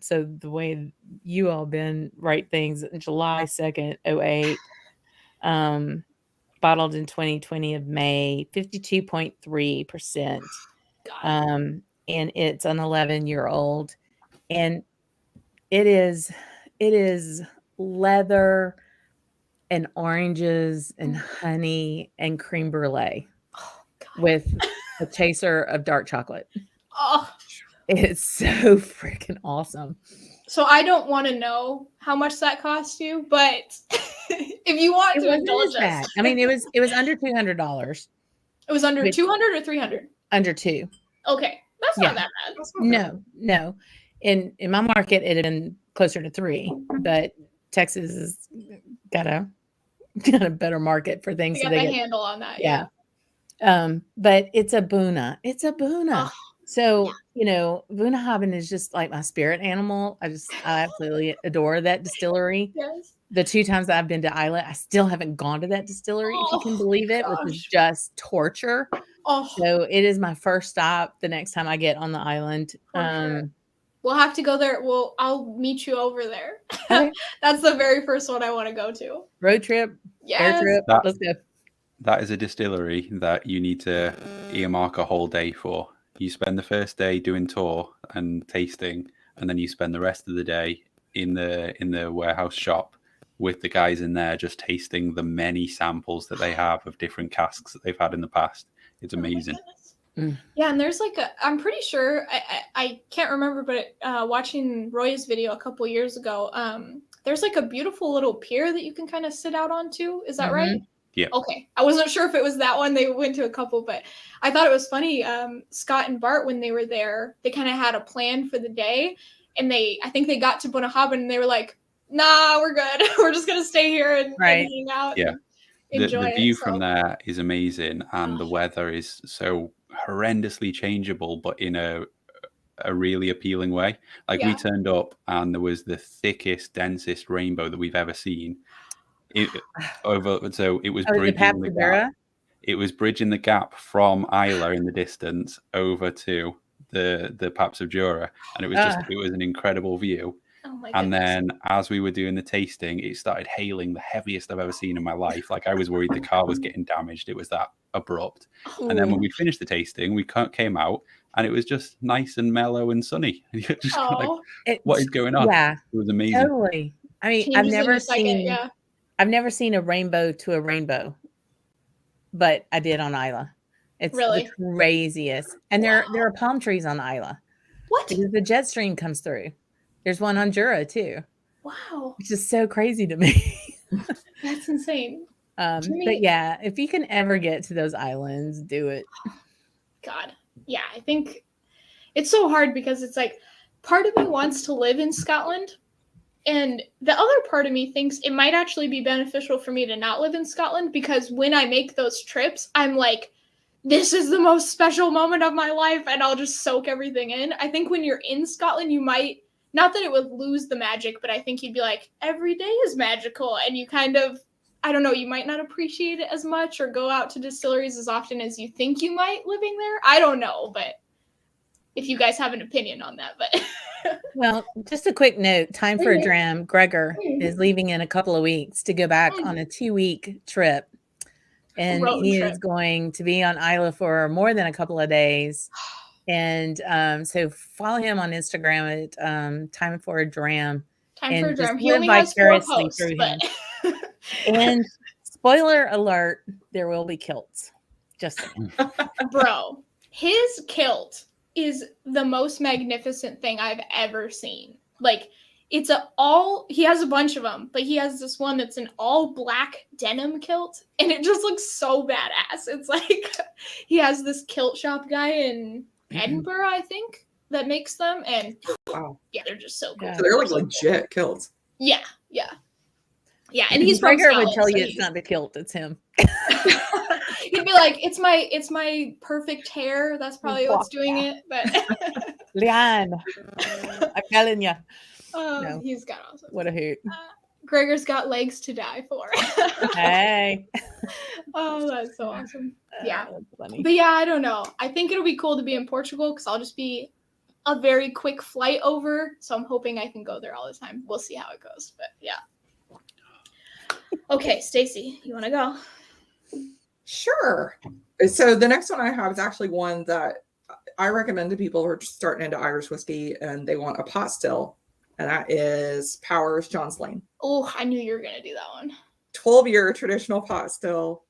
So the way you all been write things, July 2nd, 08. Bottled in 2020 of May, 52.3%. And it's an 11-year-old, and it is leather and oranges and honey and creme brulee with a chaser of dark chocolate. Oh, it's so freaking awesome. So I don't want to know how much that cost you, but if you want to indulge us. I mean, it was under $200. It was under 200 or 300? Under 2. Okay. That's not that bad. No. In my market, it had been closer to 3, but Texas has got a better market for things. They got a handle on that. Yeah. But it's a Buna. Oh, so, you know, Bunnahabhain is just like my spirit animal. I absolutely adore that distillery. Yes. The 2 times that I've been to Isla, I still haven't gone to that distillery, if you can believe it, which is just torture. Oh. So it is my first stop the next time I get on the island. Sure. We'll have to go there. I'll meet you over there. Okay. That's the very first one I want to go to. Road trip. Yes. Air trip. Let's go. That is a distillery that you need to earmark a whole day for. You spend the first day doing tour and tasting, and then you spend the rest of the day in the warehouse shop with the guys in there just tasting the many samples that they have of different casks that they've had in the past. It's amazing. Yeah, and there's like I'm pretty sure, I can't remember, but watching Roy's video a couple years ago, there's like a beautiful little pier that you can kind of sit out onto. Is that right? Yeah. Okay. I wasn't sure if it was that one. They went to a couple, but I thought it was funny. Scott and Bart, when they were there, they kind of had a plan for the day, and I think they got to Bunnahabhain and they were like, nah, we're good. We're just going to stay here and hang out. Yeah. And enjoy the view it, from there is amazing, and the weather is so horrendously changeable, but in a really appealing way. Like we turned up and there was the thickest, densest rainbow that we've ever seen. So it was bridging the gap. It was bridging the gap from Isla in the distance over to the Paps of Jura, and it was it was an incredible view. Oh my and goodness. then as we were doing the tasting, it started hailing, the heaviest I've ever seen in my life. Like I was worried the car was getting damaged. It was that abrupt. And then when we finished the tasting, we came out and it was just nice and mellow and sunny. And you're just like, what is going on? Yeah, it was amazing. Totally. I mean, I've never seen a rainbow to a rainbow, but I did on Isla. It's the craziest. And there are palm trees on Isla. What? Because the jet stream comes through. There's one on Jura too. Wow. Which is so crazy to me. That's insane. But yeah, if you can ever get to those islands, do it. God. Yeah, I think it's so hard because it's like part of me wants to live in Scotland, and the other part of me thinks it might actually be beneficial for me to not live in Scotland, because when I make those trips, I'm like, this is the most special moment of my life, and I'll just soak everything in. I think when you're in Scotland, you might, not that it would lose the magic, but I think you'd be like, every day is magical, and you kind of, I don't know, you might not appreciate it as much or go out to distilleries as often as you think you might living there. I don't know, but if you guys have an opinion on that, but. Well, just a quick note, time for a dram. Gregor is leaving in a couple of weeks to go back on a 2-week trip. And he is going to be on Isla for more than a couple of days. And so follow him on Instagram at Time for a Dram. Time for a Dram. He only has 4 posts, through him. And spoiler alert, there will be kilts. Just saying. Bro, his kilt is the most magnificent thing I've ever seen. Like, it's he has a bunch of them, but he has this one that's an all black denim kilt, and it just looks so badass. It's like he has this kilt shop guy in Edinburgh, I think, that makes them, and yeah, they're just so cool. So they're like legit kilts. Yeah, and he's from Gregor Scotland, would tell you it's not the kilt, it's him. He'd be like, it's my perfect hair. That's probably what's doing it. But Leanne, I'm telling you. No. He's got awesome. What a hoot. Gregor's got legs to die for. Hey. Oh, that's so awesome. Yeah. That's funny. But yeah, I don't know. I think it'll be cool to be in Portugal because I'll just be a very quick flight over. So I'm hoping I can go there all the time. We'll see how it goes. But yeah. Okay, Stacie, you want to go? Sure. So the next one I have is actually one that I recommend to people who are just starting into Irish whiskey and they want a pot still. And that is Powers John's Lane. Oh, I knew you were going to do that one. 12-year traditional pot still.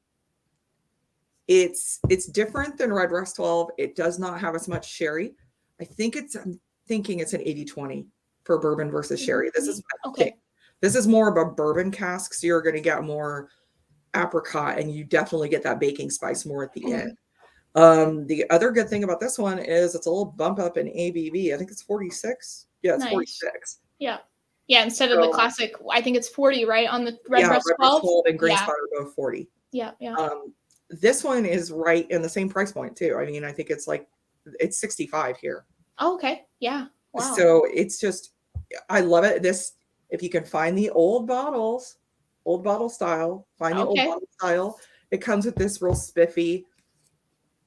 It's different than Red Rust 12. It does not have as much sherry. I'm thinking it's an 80-20 for bourbon versus sherry. This is okay. This is more of a bourbon cask, so you're going to get more apricot, and you definitely get that baking spice more at the end. The other good thing about this one is it's a little bump up in ABV. I think it's 46. Yeah, it's 46. Yeah. Instead of the classic, I think it's 40, right? On the Red Rust 12 and Green Spot are both 40. Yeah. This one is right in the same price point too. I mean, I think it's 65 here. Oh, okay. Yeah. Wow. So it's just, I love it. If you can find the old bottle style, find the old bottle style. It comes with this real spiffy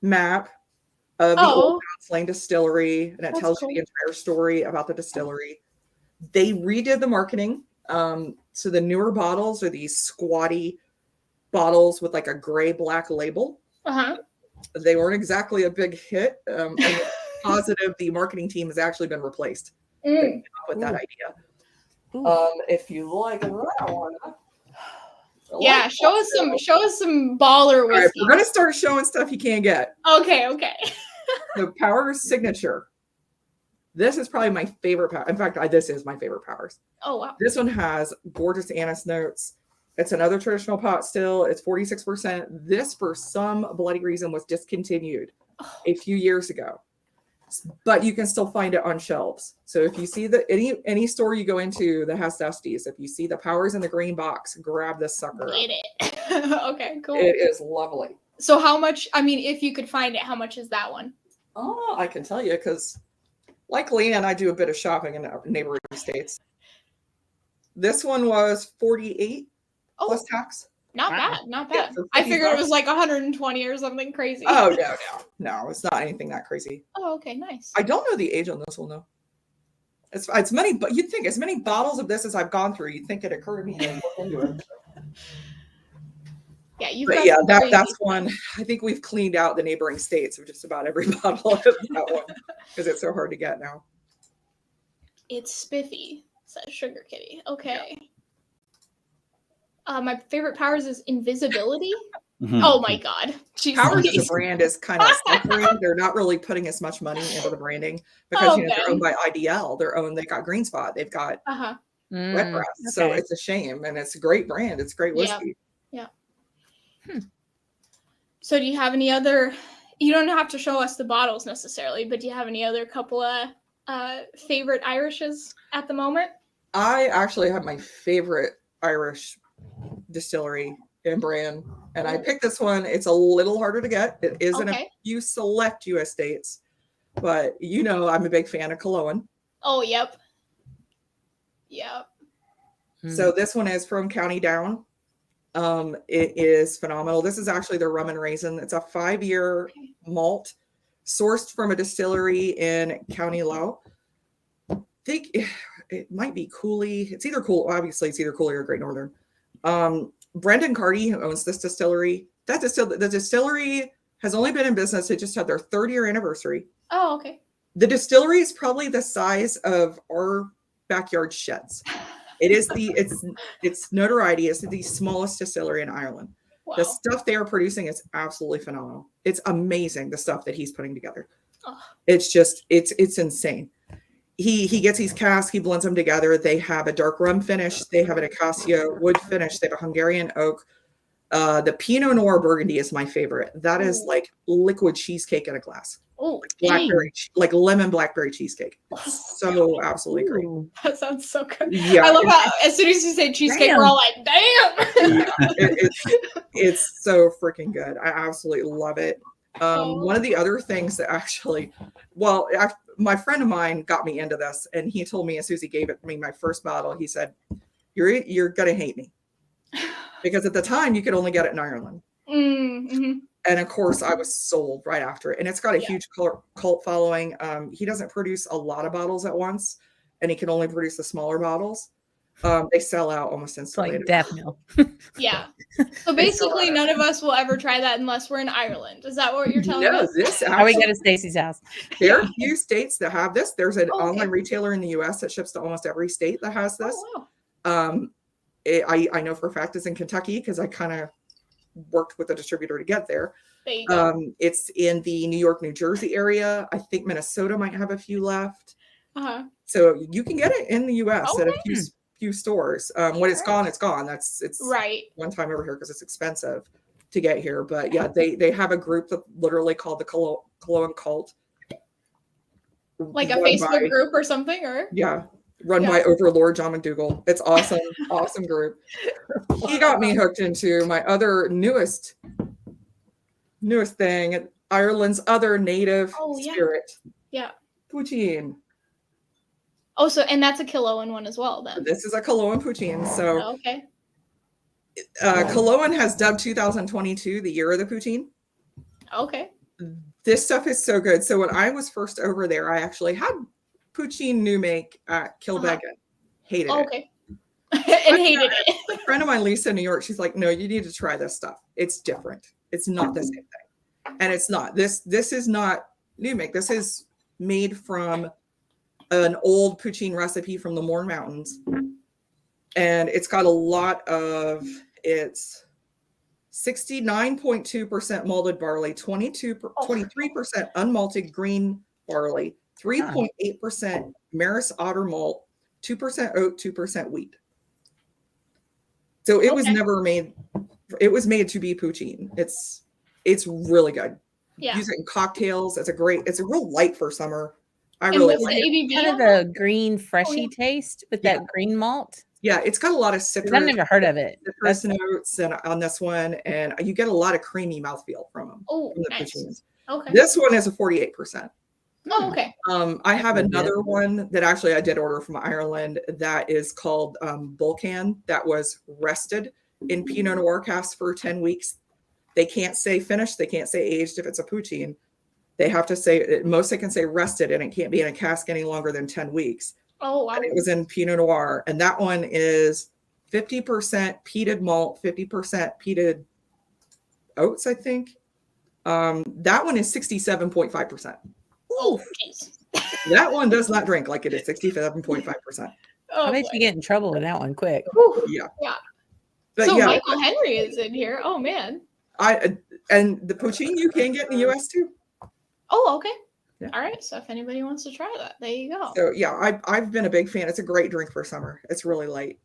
map of the old John's Lane distillery, and it tells you the entire story about the distillery. They redid the marketing. So the newer bottles are these squatty bottles with like a gray black label. They weren't exactly a big hit. I'm positive the marketing team has actually been replaced with that idea. If you like that one. Yeah, show us some baller whiskey. Right, we're gonna start showing stuff you can't get. Okay. So Powers Signature. This is probably my favorite power. In fact, this is my favorite Powers. Oh, wow. This one has gorgeous anise notes. It's another traditional pot still. It's 46%. This, for some bloody reason, was discontinued a few years ago. But you can still find it on shelves. So if you see any store you go into that has Dusties, if you see the Powers in the green box, grab this sucker. Get it. Okay, cool. It is lovely. So how much, I mean, if you could find it, how much is that one? Oh, I can tell you, because like Leanne, I do a bit of shopping in neighboring states. This one was 48 plus tax. Not bad, not bad. Yeah, I figured it was like 120 or something crazy. Oh, no, it's not anything that crazy. Oh, okay, nice. I don't know the age on this one though. It's many, but you'd think as many bottles of this as I've gone through, you'd think it occurred to me to look into it. Yeah, that's one. I think we've cleaned out the neighboring states of just about every bottle of that one because it's so hard to get now. It's spiffy, says Sugar Kitty. Okay. My favorite Powers is invisibility. Oh my god. Jeez. Powers as a brand is kind of suffering. They're not really putting as much money into the branding because they're owned by IDL. They've got Green Spot. They've got Wet Breath. Okay. So it's a shame. And it's a great brand. It's great whiskey. Yeah. So do you have any other, you don't have to show us the bottles necessarily, but do you have any other couple of favorite Irishes at the moment? I actually have my favorite Irish distillery and brand, and I picked this one. It's a little harder to get. It is in a few select US states, but I'm a big fan of Killowen. Oh, yep. So this one is from County Down. It is phenomenal. This is actually their rum and raisin. It's a 5-year malt sourced from a distillery in County Low. I think it might be Cooley. It's either Cooley or Great Northern. Brendan Carty, who owns this distillery, the distillery has only been in business. It just had their 3rd-year anniversary. Oh, okay. The distillery is probably the size of our backyard sheds. It is its notoriety is the smallest distillery in Ireland. Wow. The stuff they are producing is absolutely phenomenal. It's amazing, the stuff that he's putting together. Oh. It's insane. He gets these casks, he blends them together. They have a dark rum finish, they have an acacia wood finish, they have a Hungarian oak. The Pinot Noir Burgundy is my favorite. That is like liquid cheesecake in a glass. Oh, like lemon blackberry cheesecake. It's so absolutely great. That sounds so good. Yeah, I love how as soon as you say cheesecake, we're all like, damn. It's so freaking good. I absolutely love it. One of the other things that actually, my friend of mine got me into this, and he told me as soon as he gave it me my first bottle, he said, "You're gonna hate me," because at the time you could only get it in Ireland. Mm-hmm. And of course, I was sold right after it. And it's got a huge cult following. He doesn't produce a lot of bottles at once, and he can only produce the smaller bottles. They sell out almost instantly. Like Death Mill. Yeah. So basically, none of us will ever try that unless we're in Ireland. Is that what you're telling us? How we get to Stacie's house. There are a few states that have this. There's an online retailer in the U.S. that ships to almost every state that has this. Oh, wow. I know for a fact it's in Kentucky because I kind of worked with a distributor to get there. There you go. It's in the New York, New Jersey area. I think Minnesota might have a few left. So you can get it in the U.S. at a few stores. When it's gone, it's gone. It's right. One time over here because it's expensive to get here. But yeah, they have a group that literally called the Killowen Cult. Like a Facebook group or something, or run by Overlord John McDougall. It's awesome. Awesome group. He got me hooked into my other newest thing, Ireland's other native spirit. Yeah. Poutine. Oh, and that's a Killowen one as well, then. This is a Killowen poutine. So Killowen has dubbed 2022 the year of the poutine. Okay. This stuff is so good. So when I was first over there, I actually had poutine new make at Kilbeggan. Hated it. Okay. And hated it. A friend of mine, Lisa in New York, she's like, no, you need to try this stuff. It's different. It's not the same thing. And it's not. This is not new make. This is made from an old poutine recipe from the Mourne Mountains. And it's got a lot of its 69.2% malted barley, 23% unmalted green barley, 3.8% Maris Otter malt, 2% oat, 2% wheat. So it was never made. It was made to be poutine. It's really good. Yeah. Use it in cocktails. It's a real light for summer. I And really what's like the it. ABV Kind of on that? the green freshy taste with that green malt. Yeah, it's got a lot of 'Cause citrus. I've never heard of it. Citrus notes and on this one, and you get a lot of creamy mouthfeel from them. Oh, from the nice. poutines. Okay. This one is a 48%. Oh, okay. I have another one that actually I did order from Ireland that is called Vulcan, that was rested in Pinot Noir casks for 10 weeks. They can't say finished, they can't say aged if it's a poutine. They have to say, at most they can say rested, and it can't be in a cask any longer than 10 weeks. Oh, wow. And it was in Pinot Noir, and that one is 50% peated malt, 50% peated oats, I think. That one is 67.5%. Oh, jeez. That one does not drink like it is 67.5%. Oh, I bet boy. you get in trouble with that one quick. Whew. Yeah. Yeah. But So yeah, Michael Henry is in here. Oh, man. and the poutine you can get in the US too. Oh, okay. Yeah. All right. So if anybody wants to try that, there you go. So yeah, I've been a big fan. It's a great drink for summer. It's really light.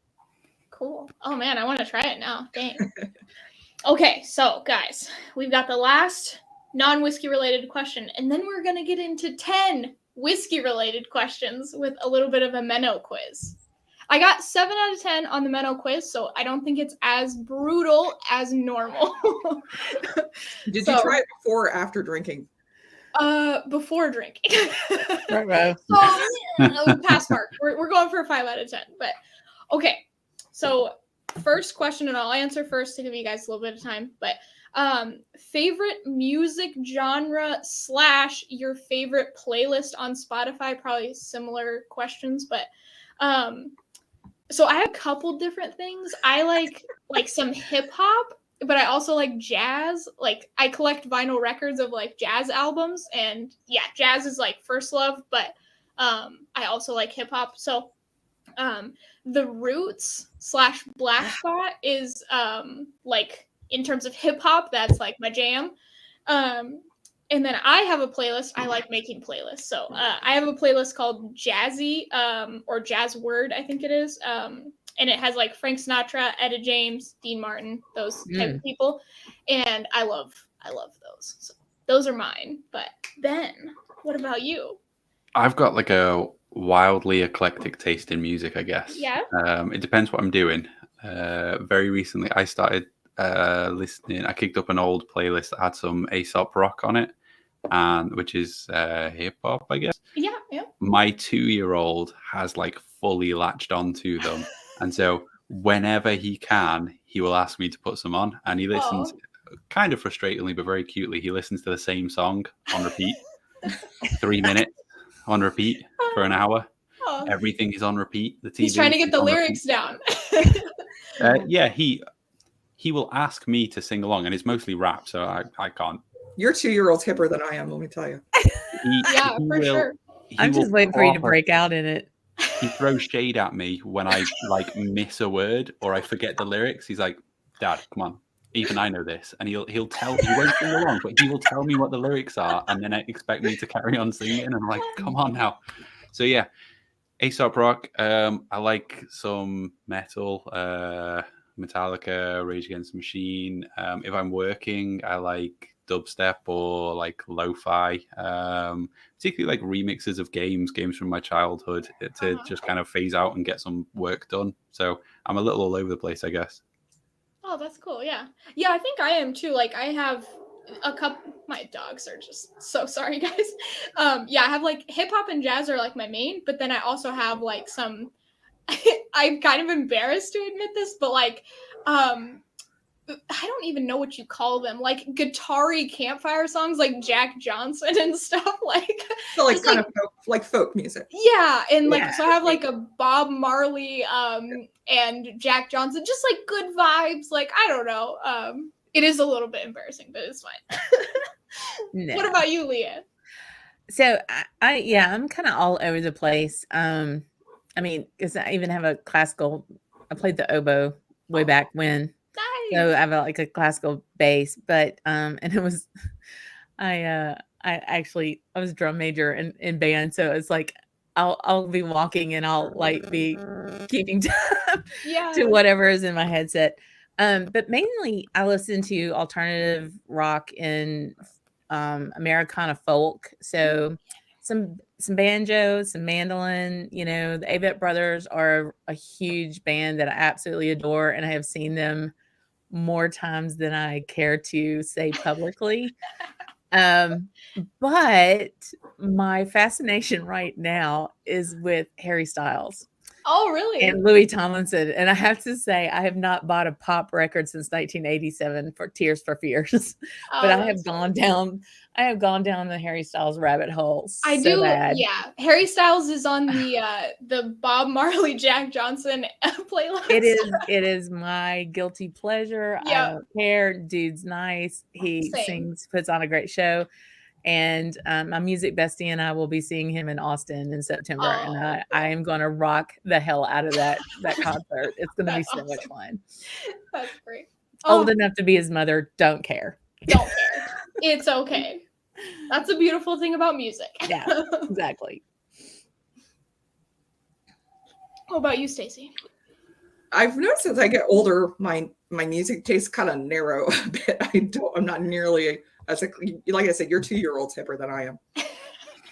Cool. Oh, man, I want to try it now. Dang. Okay, so guys, we've got the last non-whiskey related question, and then we're going to get into 10 whiskey related questions with a little bit of a Menno quiz. I got 7 out of 10 on the Menno quiz, so I don't think it's as brutal as normal. Did you try it before or after drinking? Before drinking. Right. So, pass mark. We're going for a 5 out of 10. But okay, so first question, and I'll answer first to give you guys a little bit of time. But favorite music genre / your favorite playlist on Spotify? Probably similar questions, but so I have a couple different things. I like some hip hop, but I also like jazz. Like I collect vinyl records of like jazz albums, and yeah, jazz is like first love, but I also like hip hop. So the Roots / Black Thought is like in terms of hip hop, that's like my jam. And then I have a playlist. I like making playlists. So I have a playlist called Jazzy or Jazz Word, I think it is. And it has like Frank Sinatra, Etta James, Dean Martin, those type of people. And I love those. So those are mine. But Ben, what about you? I've got like a wildly eclectic taste in music, I guess. Yeah. It depends what I'm doing. Very recently, I started listening. I kicked up an old playlist that had some Aesop rock on it, and which is hip hop, I guess. Yeah. My 2-year-old has like fully latched onto them, and so whenever he can, he will ask me to put some on, and he listens kind of frustratingly, but very cutely. He listens to the same song on repeat, 3 minutes on repeat for an hour. Oh. Everything is on repeat. The TV He's trying to get the lyrics down. Yeah, he will ask me to sing along, and it's mostly rap, so I can't. Your 2-year-old's hipper than I am, let me tell you. Yeah, for sure. I'm just waiting for you to break out in it. He throws shade at me when I like miss a word or I forget the lyrics. He's like, "Dad, come on, even I know this," and he won't sing along, but he will tell me what the lyrics are, and then expect me to carry on singing. And I'm like, "Come on now." So yeah, Aesop rock. I like some metal. Metallica, Rage Against the Machine. If I'm working, I like dubstep or like lo-fi, particularly like remixes of games from my childhood to just kind of phase out and get some work done. So I'm a little all over the place, I guess. Oh, that's cool. Yeah, I think I am too. Like I have a couple. My dogs are just so sorry, guys. Yeah, I have like hip hop and jazz are like my main, but then I also have like some. I'm kind of embarrassed to admit this, but like, I don't even know what you call them, like guitar-y campfire songs, like Jack Johnson and stuff, like. So like kind of folk music. Yeah, and like so I have like a Bob Marley, and Jack Johnson, just like good vibes. Like I don't know, it is a little bit embarrassing, but it's fine. No. What about you, Leanne? So I'm kind of all over the place. I mean, because I even have a classical. I played the oboe way back when. So I have like a classical bass, but and it was I was drum major in band, so it's like I'll be walking and I'll like be keeping time to whatever is in my headset. But mainly I listen to alternative rock and Americana folk. So some banjo, some mandolin. You know, the Avett Brothers are a huge band that I absolutely adore, and I have seen them more times than I care to say publicly. But my fascination right now is with Harry Styles. Oh, really? And Louis Tomlinson. And I have to say, I have not bought a pop record since 1987 for Tears for Fears. But I have gone down the Harry Styles rabbit hole. I so do, bad. yeah. Harry Styles is on the Bob Marley, Jack Johnson playlist. It is my guilty pleasure. I don't care. Dude's nice. He sings, puts on a great show. And my music bestie and I will be seeing him in Austin in September, and I am going to rock the hell out of that concert. It's going to be so much fun. That's great. Old enough to be his mother, don't care. Don't care. It's okay. That's a beautiful thing about music. Yeah, exactly. What about you, Stacie? I've noticed as I get older, my music tastes kind of narrow a bit. I'm not nearly as like I said, you're 2-year-old's hipper than I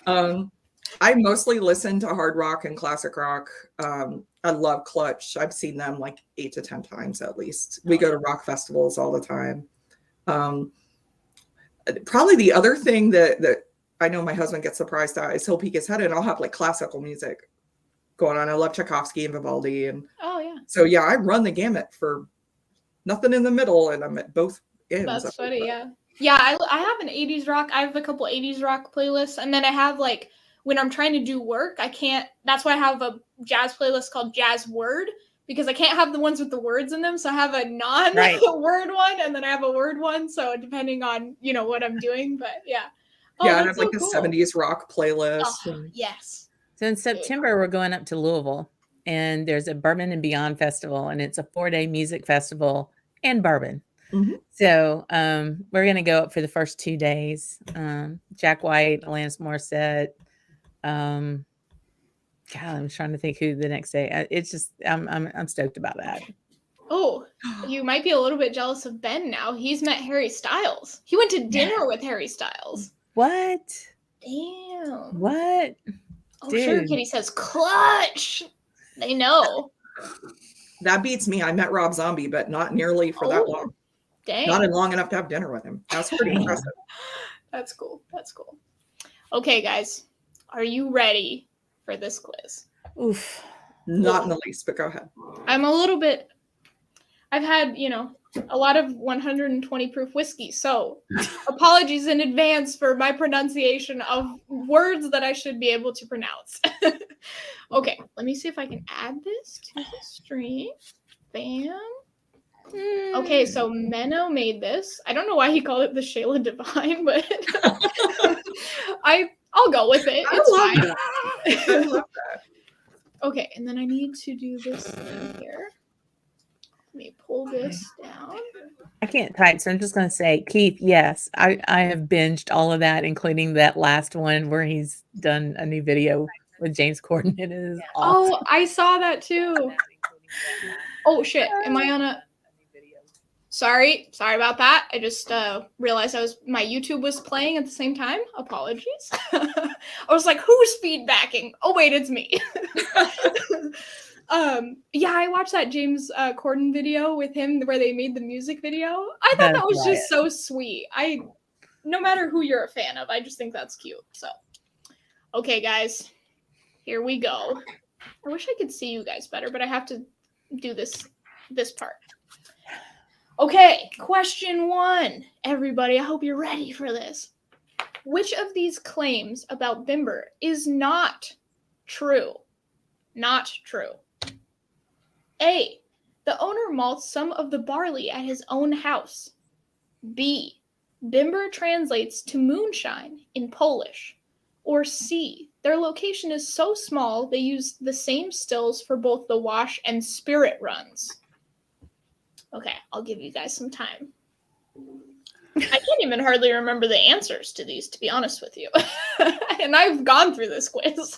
am. I mostly listen to hard rock and classic rock. I love Clutch. I've seen them like 8 to 10 times at least. We go to rock festivals all the time. Probably the other thing that I know my husband gets surprised at is he'll peek his head and I'll have like classical music going on. I love Tchaikovsky and Vivaldi, and so I run the gamut for nothing in the middle, and I'm at both ends. That's funny, yeah. I have an 80s rock. I have a couple 80s rock playlists, and then I have like when I'm trying to do work, I can't. That's why I have a jazz playlist called Jazz Word, because I can't have the ones with the words in them. So I have a non-word one, and then I have a word one. So depending on what I'm doing, but yeah. And I have like a 70s rock playlist. Yes. So in September, we're going up to Louisville, and there's a Bourbon and Beyond Festival, and it's a 4-day music festival and bourbon. Mm-hmm. So we're going to go up for the first 2 days. Jack White, Alanis Morissette. God, I'm trying to think who the next day. It's just I'm stoked about that. Oh, you might be a little bit jealous of Ben now. He's met Harry Styles. He went to dinner with Harry Styles. What? Damn. What? Oh, Sugar Kitty says Clutch. They know. That beats me. I met Rob Zombie, but not nearly for that long. Dang. Not long enough to have dinner with him. That's pretty impressive. That's cool. Okay, guys. Are you ready for this quiz? Oof. Not in the least, but go ahead. I've had, a lot of 120 proof whiskey. So apologies in advance for my pronunciation of words that I should be able to pronounce. Okay, let me see if I can add this to the stream. Bam. Okay, so Menno made this. I don't know why he called it the Shayla Divine, but I'll go with it. It's fine. I love that. Okay, and then I need to do this thing here. Let me pull this down. I can't type, so I'm just going to say, Keith, yes, I have binged all of that, including that last one where he's done a new video with James Corden. It is awesome. Oh, I saw that too. Oh, shit. Am I on a... Sorry about that. I just realized my YouTube was playing at the same time. Apologies. I was like, who's feedbacking? Oh wait, it's me. I watched that James Corden video with him where they made the music video. I thought that was just so sweet. No matter who you're a fan of, I just think that's cute. So, okay, guys, here we go. I wish I could see you guys better, but I have to do this part. Okay, question 1. Everybody, I hope you're ready for this. Which of these claims about Bimber is not true? Not true. A. The owner malts some of the barley at his own house. B. Bimber translates to moonshine in Polish. Or C. Their location is so small they use the same stills for both the wash and spirit runs. Okay, I'll give you guys some time. I can't even hardly remember the answers to these, to be honest with you. And I've gone through this quiz.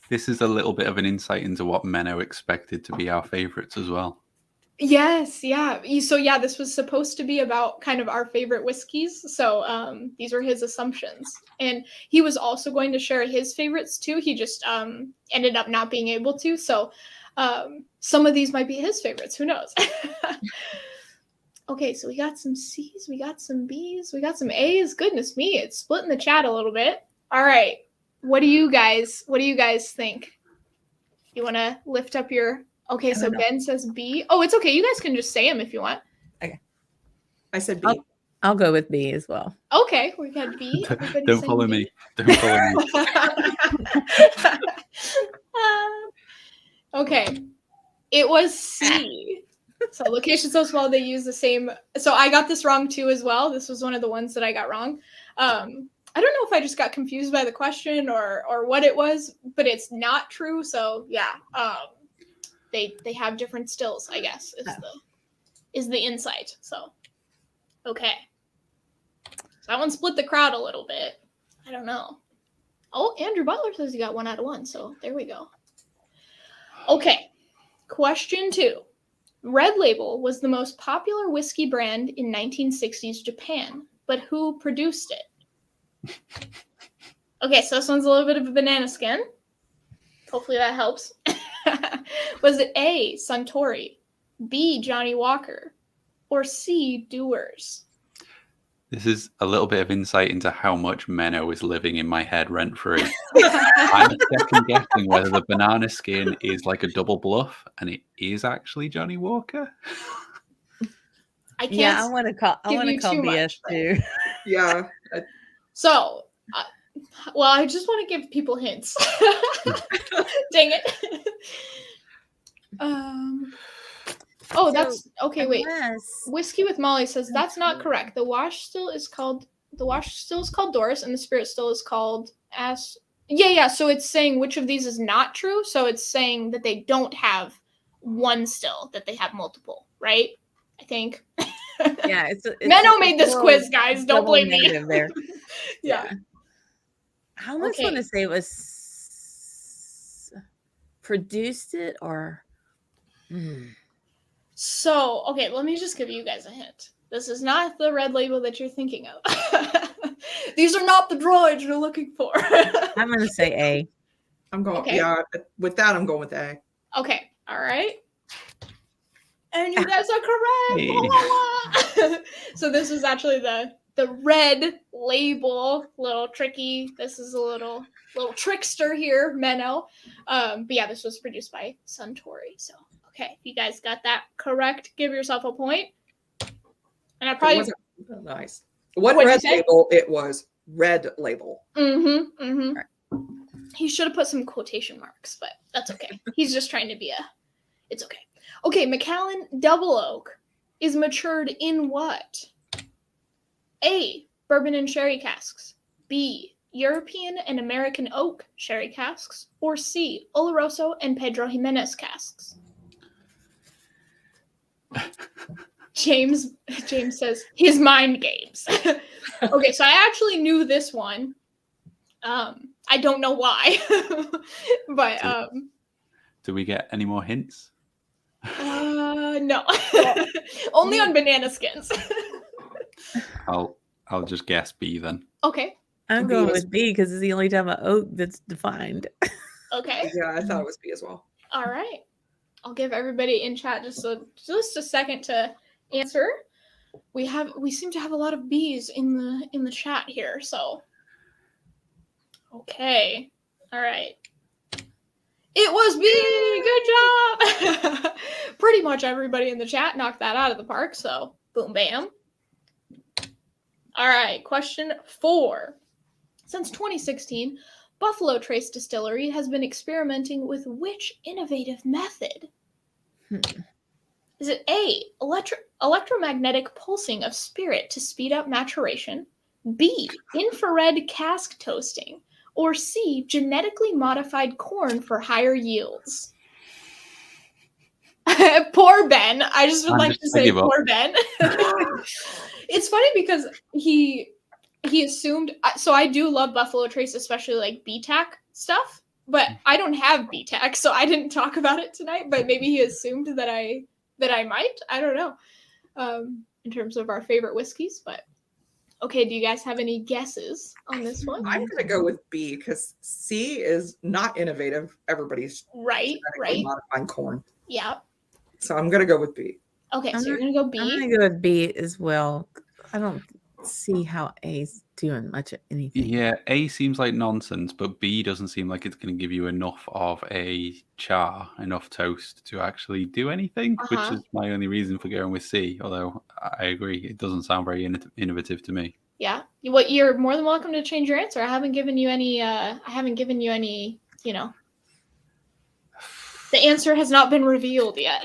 This is a little bit of an insight into what Menno expected to be our favorites as well. Yes, yeah. So yeah, this was supposed to be about kind of our favorite whiskeys. So these were his assumptions. And he was also going to share his favorites too. He just ended up not being able to. So some of these might be his favorites. Who knows? Okay, so we got some C's, we got some B's, we got some A's. Goodness me, it's splitting the chat a little bit. All right. What do you guys think? You want to lift up your... Okay, so Ben says B. Oh, it's okay. You guys can just say them if you want. Okay. I said B. I'll go with B as well. Okay, we got B. Don't follow me. Don't follow me. Okay. It was C. So location so small, they use the same. So I got this wrong too as well. This was one of the ones that I got wrong. I don't know if I just got confused by the question or what it was, but it's not true. So yeah, they have different stills, I guess, is the insight. So okay. So that one split the crowd a little bit. I don't know. Oh, Andrew Butler says he got 1 out of 1. So there we go. Okay. Question 2. Red Label was the most popular whiskey brand in 1960s Japan, but who produced it? Okay, so this one's a little bit of a banana skin. Hopefully that helps. Was it A, Suntory, B, Johnny Walker, or C, Dewar's? This is a little bit of insight into how much Menno is living in my head rent-free. I'm second guessing whether the banana skin is like a double bluff, and it is actually Johnny Walker. I can't. I want to call BS too. Yeah. So, well, I just want to give people hints. Dang it. Oh, that's okay. Wait, Whiskey with Molly says that's not correct. The wash still is called Doris, and the spirit still is called As. Yeah. So it's saying which of these is not true. So it's saying that they don't have one still, that they have multiple, right? I think. Yeah, it's Menno made this quiz, guys. Don't blame me. There. Yeah. I almost want to say it was produced it or. So, okay, let me just give you guys a hint. This is not the Red Label that you're thinking of. These are not the droids you're looking for. I'm going to say A. I'm going, Okay. yeah, with that, I'm going with A. Okay, all right. And you guys are correct. Hey. So this is actually the Red Label. Little tricky. This is a little trickster here, Menno. But yeah, this was produced by Suntory. So okay, if you guys got that correct, give yourself a point. And I probably nice. What Red Label? It was Red Label. Mm-hmm. He should have put some quotation marks, but that's okay. He's just trying to be it's okay. Okay, Macallan Double Oak is matured in what? A, bourbon and sherry casks. B, European and American oak sherry casks. Or C, Oloroso and Pedro Jimenez casks. James says his mind games. Okay, so I actually knew this one. I don't know why, but do we get any more hints? no. Only on banana skins. I'll just guess B then. Okay. I'm going with B because it's the only time of oak that's defined. Okay. Yeah, I thought it was B as well. All right. I'll give everybody in chat just a second to answer. We seem to have a lot of B's in the chat here, so okay. All right. It was B. Good job. Pretty much everybody in the chat knocked that out of the park, so boom bam. All right, question 4. Since 2016, Buffalo Trace Distillery has been experimenting with which innovative method? Is it A, electromagnetic pulsing of spirit to speed up maturation, B, infrared cask toasting, or C, genetically modified corn for higher yields? Poor Ben. I just would I'm like just- to I say give up. poor Ben. It's funny because he assumed. So I do love Buffalo Trace, especially like BTAC stuff. But I don't have BTAC, so I didn't talk about it tonight. But maybe he assumed that I might. I don't know. In terms of our favorite whiskeys, but okay. Do you guys have any guesses on this one? I'm gonna go with B because C is not innovative. Everybody's Right. modifying corn, Yeah. so I'm gonna go with B. Okay, I'm so you're gonna go B. I'm gonna go with B as well. I don't see how A's doing much of anything. Yeah, A seems like nonsense, but B doesn't seem like it's going to give you enough of a char, enough toast to actually do anything, which is my only reason for going with C. Although I agree, it doesn't sound very innovative to me. Yeah. What? You're more than welcome to change your answer. I haven't given you any. You know. The answer has not been revealed yet.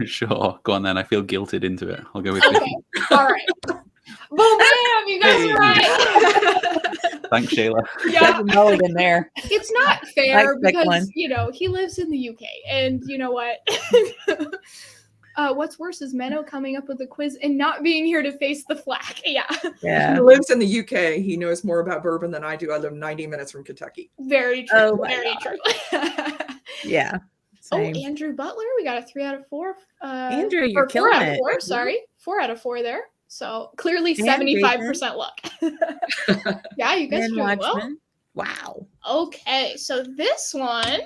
Sure, go on then. I feel guilted into it. I'll go with Okay. B. All right. Boom, bam! You guys are right. Thanks, Shayla. Yeah. That's a mulligan there. It's not fair Like that because one. he lives in the UK, and you know what? What's worse is Menno coming up with a quiz and not being here to face the flag. Yeah. Yeah. He lives in the UK. He knows more about bourbon than I do. I live 90 minutes from Kentucky. Very true. Oh my Very God. true. Yeah. Same. Oh, Andrew Butler, we got a 3 out of 4. Andrew, you're or 4 killing out of it. 4, sorry. 4 out of 4 there. So clearly And 75% luck. Yeah, you guys are And doing well. Watchman. Wow. Okay, so this one.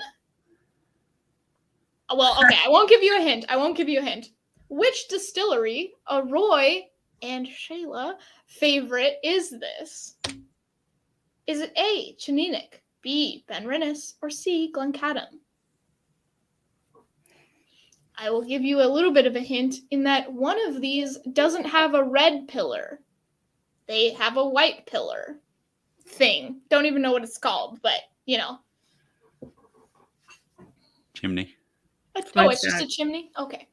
Well, okay, I won't give you a hint. Which distillery, a Roy and Shayla favorite is this? Is it A, Chininic, B, Benrinnes, or C, Glencadam? I will give you a little bit of a hint in that one of these doesn't have a red pillar. They have a white pillar thing. Don't even know what it's called, but Chimney. Oh, it's just a chimney? Okay.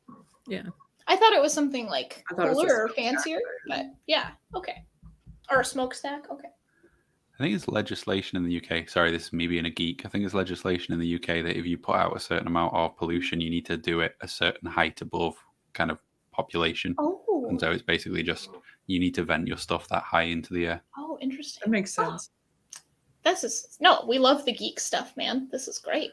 Yeah. I thought it was something like I thought it was cooler or a smokestack, fancier, but yeah, okay. Or a smokestack, okay. I think it's legislation in the UK. Sorry, this is me being a geek. I think it's legislation in the UK that if you put out a certain amount of pollution, you need to do it a certain height above kind of population. Oh. And so it's basically just you need to vent your stuff that high into the air. Oh, interesting. That makes sense. We love the geek stuff, man. This is great.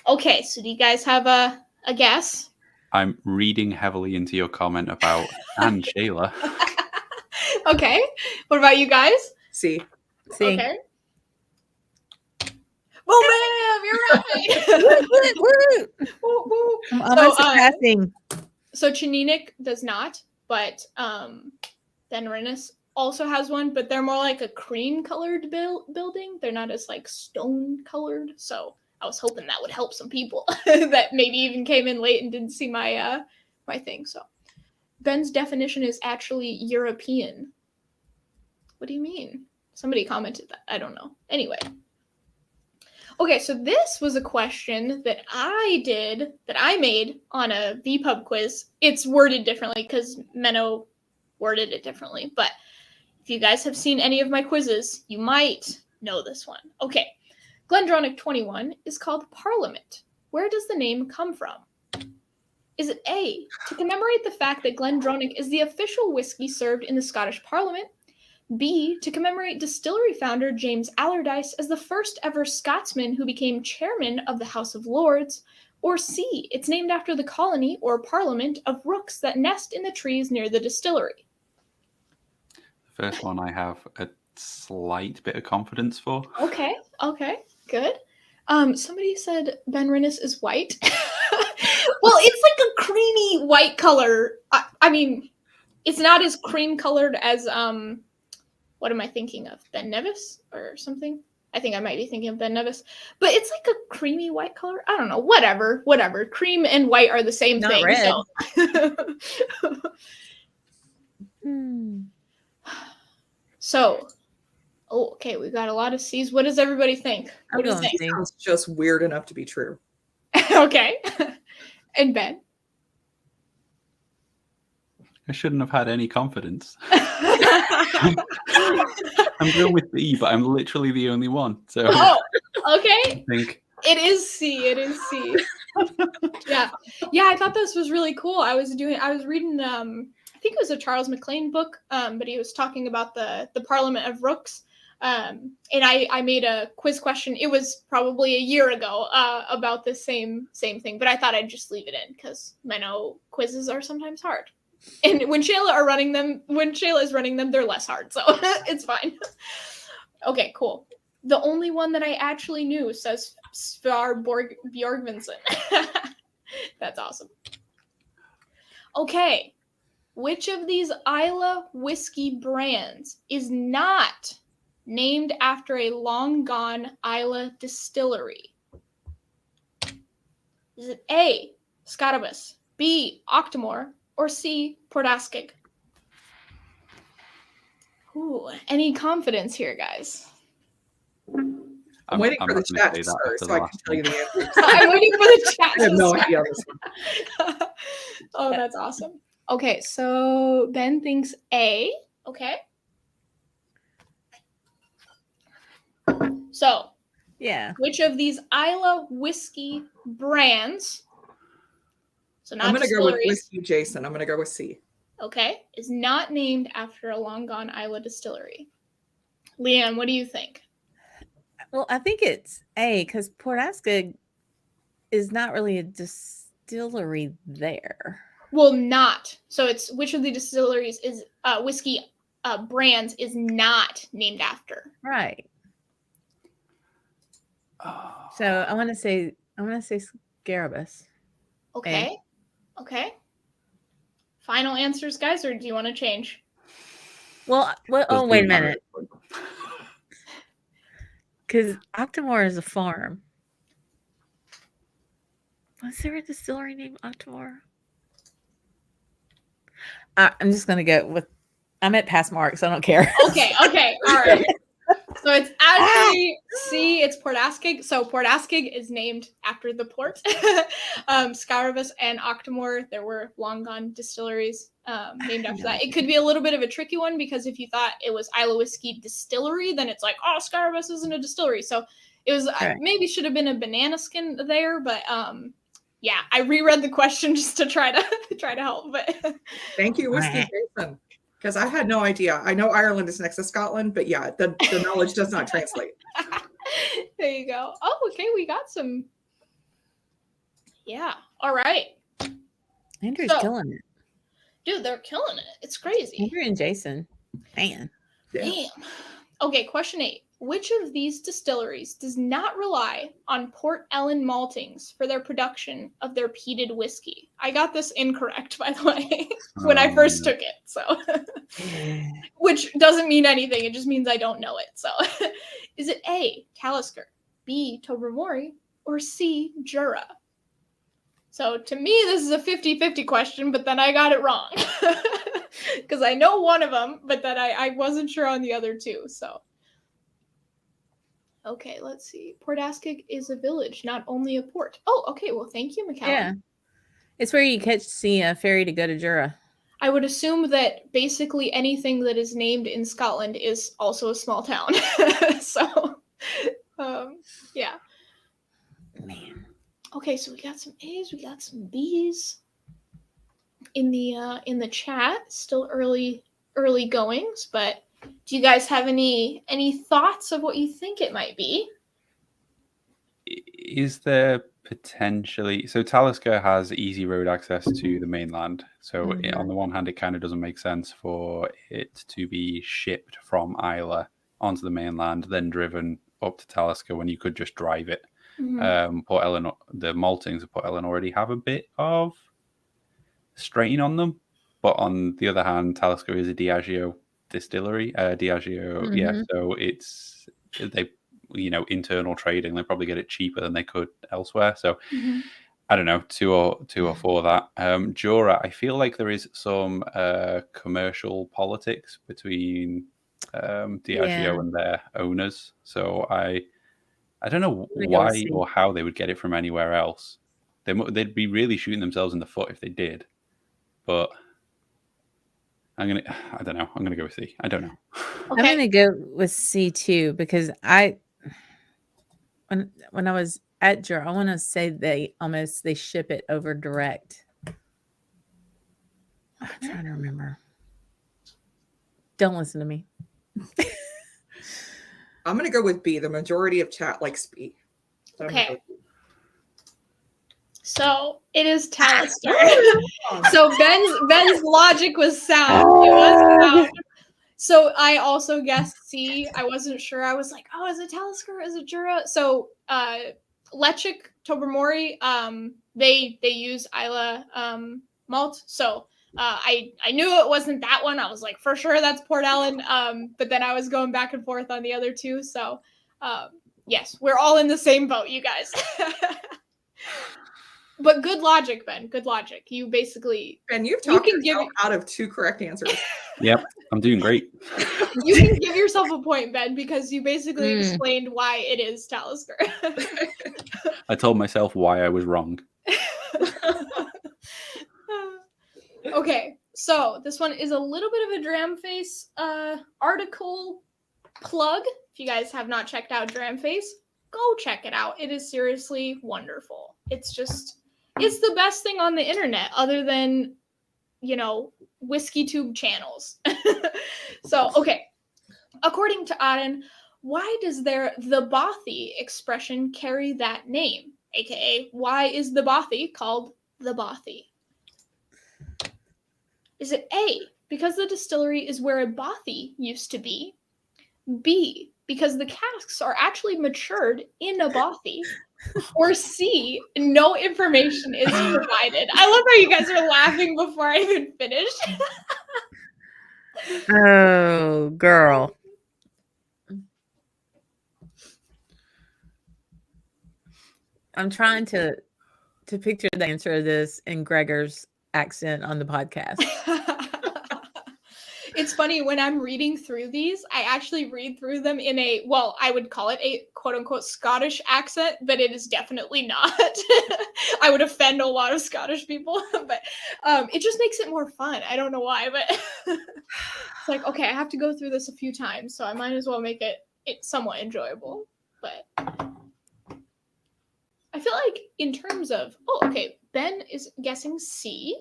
Okay, so do you guys have a guess? I'm reading heavily into your comment about and Shayla. Okay. What about you guys? C. See. Okay. Oh, ma'am, you're right. Woo. Woo, woo. I'm almost surpassing. So Chininic does not, but Benrinnes also has one, but they're more like a cream-colored building. They're not as like stone-colored. So I was hoping that would help some people that maybe even came in late and didn't see my my thing. So Ben's definition is actually European. What do you mean? Somebody commented that. I don't know. Anyway. Okay, so this was a question that I made on a vPub quiz. It's worded differently because Menno worded it differently. But if you guys have seen any of my quizzes, you might know this one. Okay, Glendronach 21 is called Parliament. Where does the name come from? Is it A, to commemorate the fact that Glendronach is the official whiskey served in the Scottish Parliament? B, to commemorate distillery founder James Allardyce as the first ever Scotsman who became chairman of the House of Lords? Or C, it's named after the colony or parliament of rooks that nest in the trees near the distillery? The first one I have a slight bit of confidence for. Okay, good. Somebody said Benrinnes is white. Well, it's like a creamy white color. I mean, it's not as cream colored as what am I thinking of? Ben Nevis or something? I think I might be thinking of Ben Nevis. But it's like a creamy white color. I don't know. Whatever. Cream and white are the same Not thing. red. So, okay, we've got a lot of C's. What does everybody think? I'm What do you going think? C. Sounds just weird enough to be true. Okay. And Ben? I shouldn't have had any confidence. I'm going with B, but I'm literally the only one. So Oh, okay. I think It is C. Yeah. I thought this was really cool. I was reading I think it was a Charles MacLean book, but he was talking about the Parliament of Rooks. And I made a quiz question. It was probably a year ago about the same thing, but I thought I'd just leave it in because Menno quizzes are sometimes hard. And when Shayla is running them, they're less hard, so it's fine. Okay, cool. The only one that I actually knew says Svar Bjorgvinsson. That's awesome. Okay, which of these Islay whiskey brands is not named after a long-gone Islay distillery? Is it A, Scotch, B, Octomore, or C, Portaskig? Ooh, any confidence here, guys? I'm waiting for the not gonna chat say to that start after so the I can last tell you one. the answer. I'm waiting for the chat I have to no start. idea on this one. Oh, that's awesome. Okay, so Ben thinks A. Okay. So, Yeah. which of these Islay whiskey brands, so not I'm going to go with distilleries, Whiskey Jason. I'm going to go with C. okay, is not named after a long-gone Islay distillery? Leanne, what do you think? Well, I think it's A because Portaskig is not really a distillery there. Well, not. So it's which of the distilleries is whiskey brands is not named after? Right. Oh. So I want to say Scarabus. Okay. Okay. Final answers, guys, or do you want to change? Well, Does oh, wait a the- minute. Because Octomore is a farm. Was there a distillery named Octomore? I'm just going to go with, I'm at past mark, so I don't care. Okay. All right. So it's actually C, it's Portaskig. So Portaskig is named after the port. Scotch and Octomore, there were long gone distilleries named after that. It could be a little bit of a tricky one because if you thought it was Islay Whiskey Distillery, then it's like, oh, Scotch isn't a distillery. So it was maybe should have been a banana skin there, but yeah, I reread the question just to try to help. But Thank you, Whiskey Jason. Because I had no idea. I know Ireland is next to Scotland, but yeah, the knowledge does not translate. There you go. Oh, okay, we got some. Yeah. All right. Andrew's killing it. Dude, they're killing it. It's crazy. Andrew and Jason. Man. Yeah. Damn. Okay, question 8. Which of these distilleries does not rely on Port Ellen maltings for their production of their peated whiskey? I got this incorrect, by the way, when I first took it. So, which doesn't mean anything. It just means I don't know it. So, is it A, Talisker, B, Tobermory, or C, Jura? So, to me, this is a 50-50 question, but then I got it wrong. Because I know one of them, but then I wasn't sure on the other two. So, okay, let's see. Portaskig is a village, not only a port. Oh, okay. Well, thank you, McCallum. Yeah. It's where you see a ferry to go to Jura. I would assume that basically anything that is named in Scotland is also a small town. So, yeah. Man. Okay, so we got some A's, we got some B's in the chat. Still early goings, but do you guys have any thoughts of what you think it might be? Is there potentially, so Talisker has easy road access to the mainland, so on the one hand it kind of doesn't make sense for it to be shipped from Islay onto the mainland, then driven up to Talisker when you could just drive it. Port Ellen, the maltings of Port Ellen already have a bit of strain on them, but on the other hand, Talisker is a Diageo distillery. Yeah, so it's they, internal trading. They probably get it cheaper than they could elsewhere. So I don't know, two or four that. Jura, I feel like there is some commercial politics between Diageo and their owners. So I don't know why or how they would get it from anywhere else. They'd be really shooting themselves in the foot if they did. But I don't know. I'm gonna go with C. I don't know. Okay. I'm gonna go with C too because when I was I want to say they ship it over direct. I'm trying to remember. Don't listen to me. I'm going to go with B. The majority of chat likes B. So Okay. So it is Talisker. So Ben's logic was sound. It was sound. So I also guessed C. I wasn't sure. I was like, oh, is it Talisker? Is it Jura? So Lechik, Tobermory, they use Isla malt. So I knew it wasn't that one. I was like, for sure that's Port Ellen. But then I was going back and forth on the other two. So yes, we're all in the same boat, you guys. But good logic, Ben. Good logic. You basically Ben, you've talked yourself out of 2 correct answers. Yep, I'm doing great. You can give yourself a point, Ben, because you basically explained why it is Talisker. I told myself why I was wrong. Okay, so this one is a little bit of a Dramface article plug. If you guys have not checked out Dramface, go check it out. It is seriously wonderful. It's the best thing on the internet other than, whiskey tube channels. So, okay. According to Auden, why does the Bothy expression carry that name? AKA, why is the Bothy called the Bothy? Is it A, because the distillery is where a Bothy used to be? B, because the casks are actually matured in a Bothy? Or C, no information is provided? I love how you guys are laughing before I even finish. Oh, girl. I'm trying to picture the answer to this in Gregor's accent on the podcast. It's funny, when I'm reading through these, I actually read through them in I would call it a quote-unquote Scottish accent, but it is definitely not. I would offend a lot of Scottish people, but it just makes it more fun. I don't know why, but it's like, okay, I have to go through this a few times, so I might as well make it somewhat enjoyable. But I feel like in terms of, Ben is guessing C.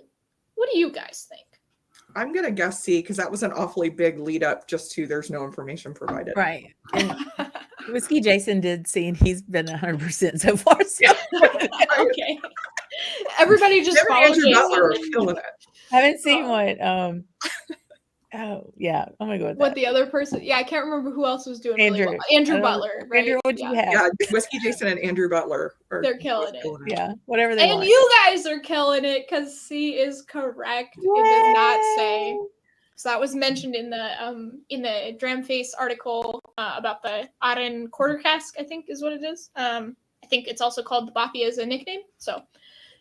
What do you guys think? I'm going to guess C because that was an awfully big lead up just to there's no information provided. Right. And Whiskey Jason did C, and he's been 100% so far. So. Okay. Everybody just follow Andrew Jason. Butler is killing it. I haven't seen what. Oh yeah, I'm gonna go with what that. The other person. Yeah, I can't remember who else was doing Andrew. really well. Andrew Butler, right? Andrew, what do you have? Yeah, Whiskey Jason and Andrew Butler. They're killing it. Yeah, whatever they want. And you guys are killing it because C is correct. Yay! It does not say. So that was mentioned in the Dramface article about the Auden quarter cask, I think is what it is. I think it's also called the Bothy as a nickname. So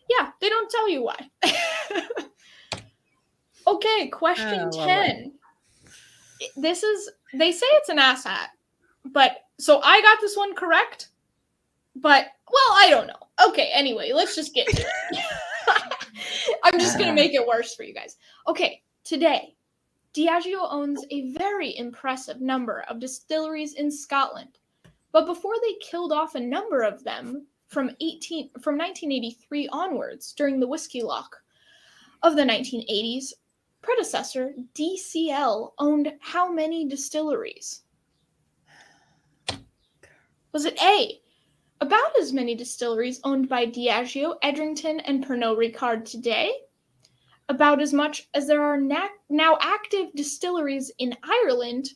yeah, they don't tell you why. Okay, question 10. They say it's an asshat, but so I got this one correct, but I don't know. Okay, anyway, let's just get to it. I'm just gonna make it worse for you guys. Okay, today, Diageo owns a very impressive number of distilleries in Scotland, but before they killed off a number of them from 1983 onwards during the whiskey lock of the 1980s, predecessor DCL owned how many distilleries? Was it A, about as many distilleries owned by Diageo, Edrington, and Pernod Ricard today? About as much as there are now active distilleries in Ireland?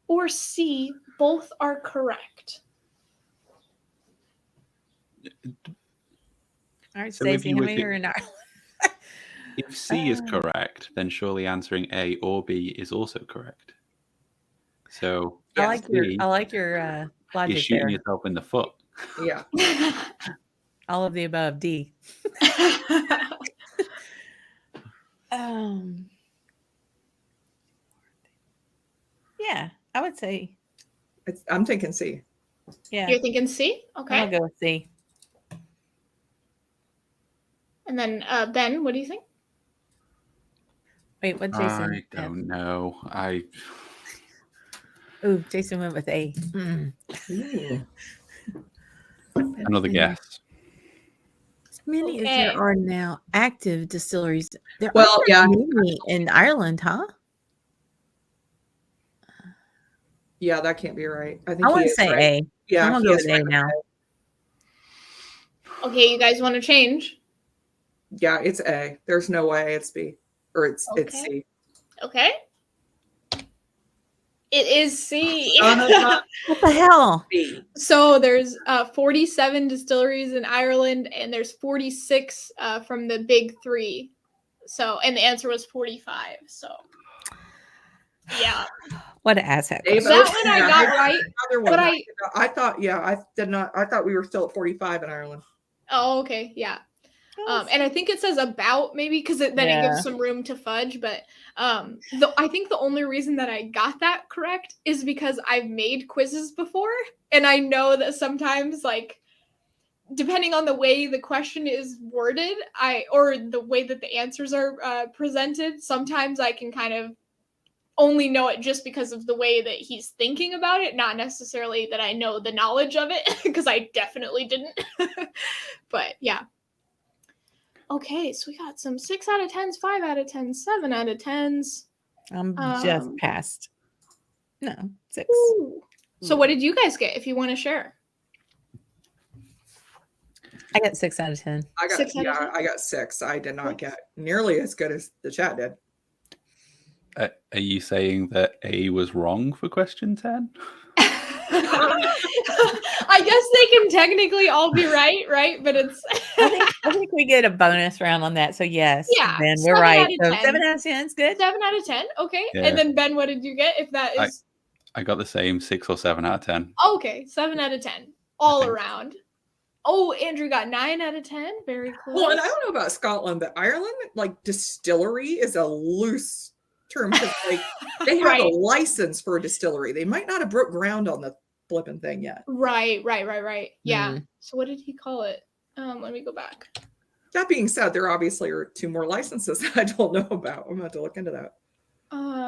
Or C, both are correct? All right, So Stacie, how many are in Ireland? If C is correct, then surely answering A or B is also correct. So I like your logic you're shooting there. yourself in the foot. Yeah. All of the above. D. Yeah, I would say. I'm thinking C. Yeah, You're thinking C? Okay. I'll go with C. And then Ben, what do you think? Wait, what Jason? I don't know. Ooh, Jason went with A. Another guess. As many as Okay. there are now active distilleries. There Well, aren't yeah. many in Ireland, huh? Yeah, that can't be right. I think I he want to is say right. A. Yeah, I'm gonna he go is with right A with now. A. Okay, you guys want to change? Yeah, it's A. There's no way it's B or it's C. Okay. It is C. No, no, not What the hell? B. So there's 47 distilleries in Ireland, and there's 46 from the big three. So, and the answer was 45. So, yeah, What an asshat. They question. that both- one I yeah, got I- right. Another one. But I thought, yeah, I did not. I thought we were still at 45 in Ireland. Oh, okay, yeah. And I think it says about maybe because then it Yeah. gives some room to fudge. But I think the only reason that I got that correct is because I've made quizzes before, and I know that sometimes, like, depending on the way the question is worded, or the way that the answers are presented, sometimes I can kind of only know it just because of the way that he's thinking about it, not necessarily that I know the knowledge of it, because I definitely didn't. But yeah. Okay, so we got some 6 out of 10s, 5 out of 10s, 7 out of 10s. I'm just past. No, 6. Ooh. So what did you guys get if you want to share? I got 6 out of 10. I got 6 out of 10? I got 6. I did not get nearly as good as the chat did. Are you saying that A was wrong for question 10? I guess they can technically all be right? But it's I think we get a bonus round on that. So yes, Yeah, Ben, we're 7 right. out of So 10. 7 out of 10 is good. 7 out of 10. Okay. Yeah. And then Ben, what did you get? If that is I got the same 6 or 7 out of 10. okay, 7 out of 10. All think. around. Oh, Andrew got 9 out of 10. Very close. Well, and I don't know about Scotland, but Ireland, like distillery is a loose term because like they have Right. a license for a distillery. They might not have broke ground on the flipping thing yet. Right. Yeah. Mm. So what did he call it? Let me go back. That being said, there obviously are 2 more licenses that I don't know about. I'm going to have to look into that.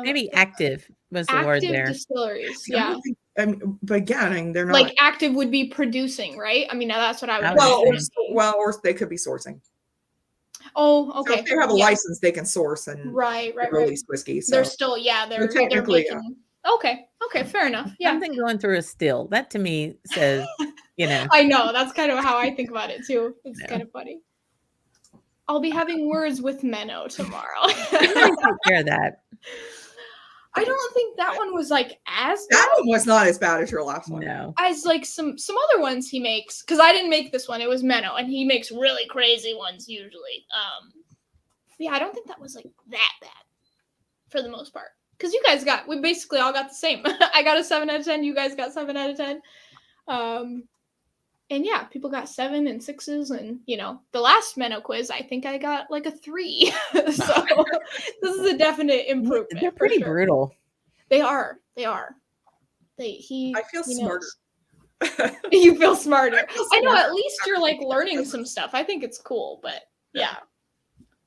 Maybe active was the word active there. distilleries. See, I Yeah. don't think- I mean, but again, they're not Like active would be producing, right? I mean, now that's what I would or they could be sourcing. Oh, So okay. if they have a Yeah. license, they can source and Right. release whiskey. So They're still, they're technically, making. Okay, fair enough. Yeah. Something going through a still. That to me says, I know. That's kind of how I think about it too. It's Yeah. kind of funny. I'll be having words with Menno tomorrow. I'm going to take care of that. I don't think that one was like as bad that one was not as bad as your last one. No. as like some other ones he makes, because I didn't make this one. It was Menno, and he makes really crazy ones usually. Yeah, I don't think that was like that bad for the most part. Because we basically all got the same. I got a 7 out of 10. You guys got 7 out of 10. And yeah, people got 7 and 6s, and the last Menno quiz, I think I got like a 3. So this is a definite improvement. They're for pretty sure. brutal. They are. I feel he smarter. knows. You feel smarter. feel I know. smarter. At least you're like learning some stuff. I think it's cool, but yeah.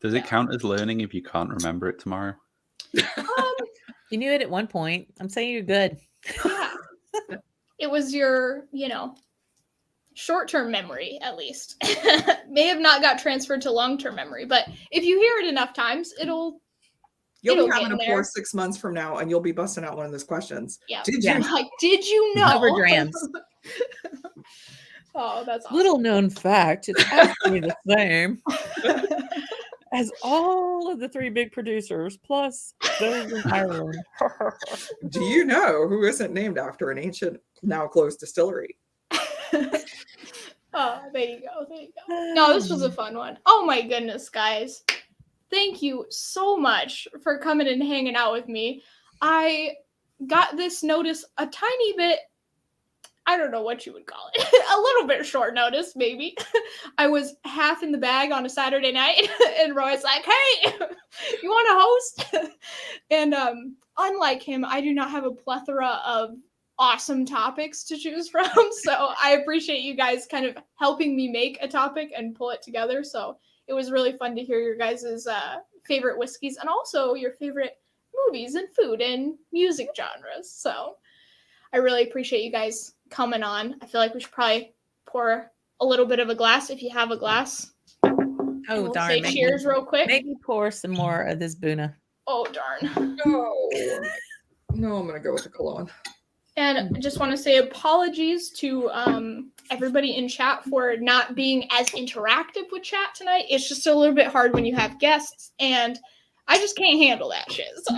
Does it count as learning if you can't remember it tomorrow? You knew it at one point. I'm saying you're good. Yeah. It was your, short-term memory, at least. May have not got transferred to long-term memory, but if you hear it enough times, You'll it'll be having get a in pour there. 6 months from now, and you'll be busting out one of those questions. Yeah. Did Yeah. you? Like, did you know? Over drams. Oh, that's awesome. Little known fact, it's actually the same as all of the 3 big producers, plus those in Ireland. Do you know who isn't named after an ancient, now closed distillery? Oh, there you go. No, this was a fun one. Oh my goodness, guys. Thank you so much for coming and hanging out with me. I got this notice a tiny bit, I don't know what you would call it, a little bit short notice, maybe. I was half in the bag on a Saturday night, and Roy's like, hey, you want to host? And unlike him, I do not have a plethora of awesome topics to choose from. So I appreciate you guys kind of helping me make a topic and pull it together. So it was really fun to hear your guys' favorite whiskeys and also your favorite movies and food and music genres. So I really appreciate you guys coming on. I feel like we should probably pour a little bit of a glass if you have a glass. Oh, We'll darn. say cheers real quick. Maybe pour some more of this Buna. Oh, darn. No, I'm going to go with the cologne. And I just want to say apologies to everybody in chat for not being as interactive with chat tonight. It's just a little bit hard when you have guests, and I just can't handle that shit. So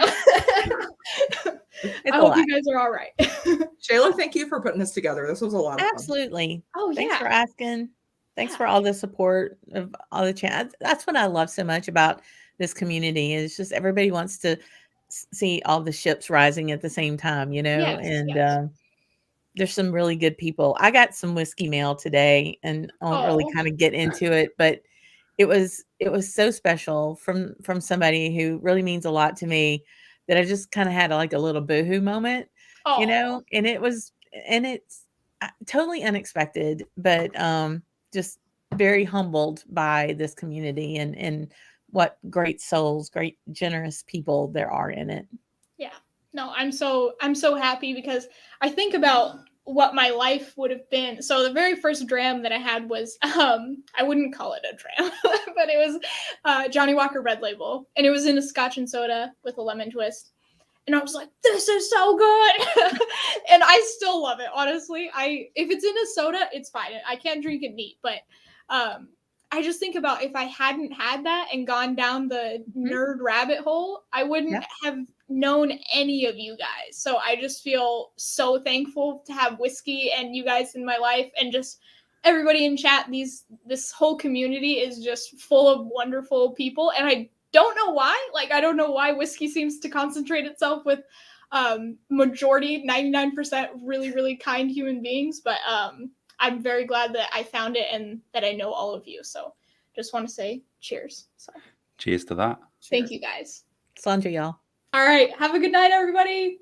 I hope you guys are all right. Shayla, thank you for putting this together. This was a lot of fun. Absolutely. Oh, yeah. Thanks for asking. Thanks for all the support of all the chat. That's what I love so much about this community. Is just everybody wants to see all the ships rising at the same time, you know. Yes, and yes. there's some really good people. I got some whiskey mail today, and I won't really kind of get into it, but it was so special from somebody who really means a lot to me that I just kind of had like a little boohoo moment, you know. And it's totally unexpected, but just very humbled by this community and what great souls, great generous people there are in it. Yeah. No, I'm so happy because I think about what my life would have been. So the very first dram that I had was I wouldn't call it a dram, but it was Johnny Walker Red Label, and it was in a Scotch and soda with a lemon twist. And I was like, this is so good. And I still love it, honestly. If it's in a soda, it's fine. I can't drink it neat, but I just think about if I hadn't had that and gone down the nerd rabbit hole, I wouldn't have known any of you guys. So I just feel so thankful to have whiskey and you guys in my life, and just everybody in chat. This whole community is just full of wonderful people, and I don't know why. Like, I don't know why whiskey seems to concentrate itself with majority 99% really, really kind human beings, but I'm very glad that I found it and that I know all of you. So just want to say cheers. So cheers to that. thank you guys. Sláinte, y'all. All right. Have a good night, everybody.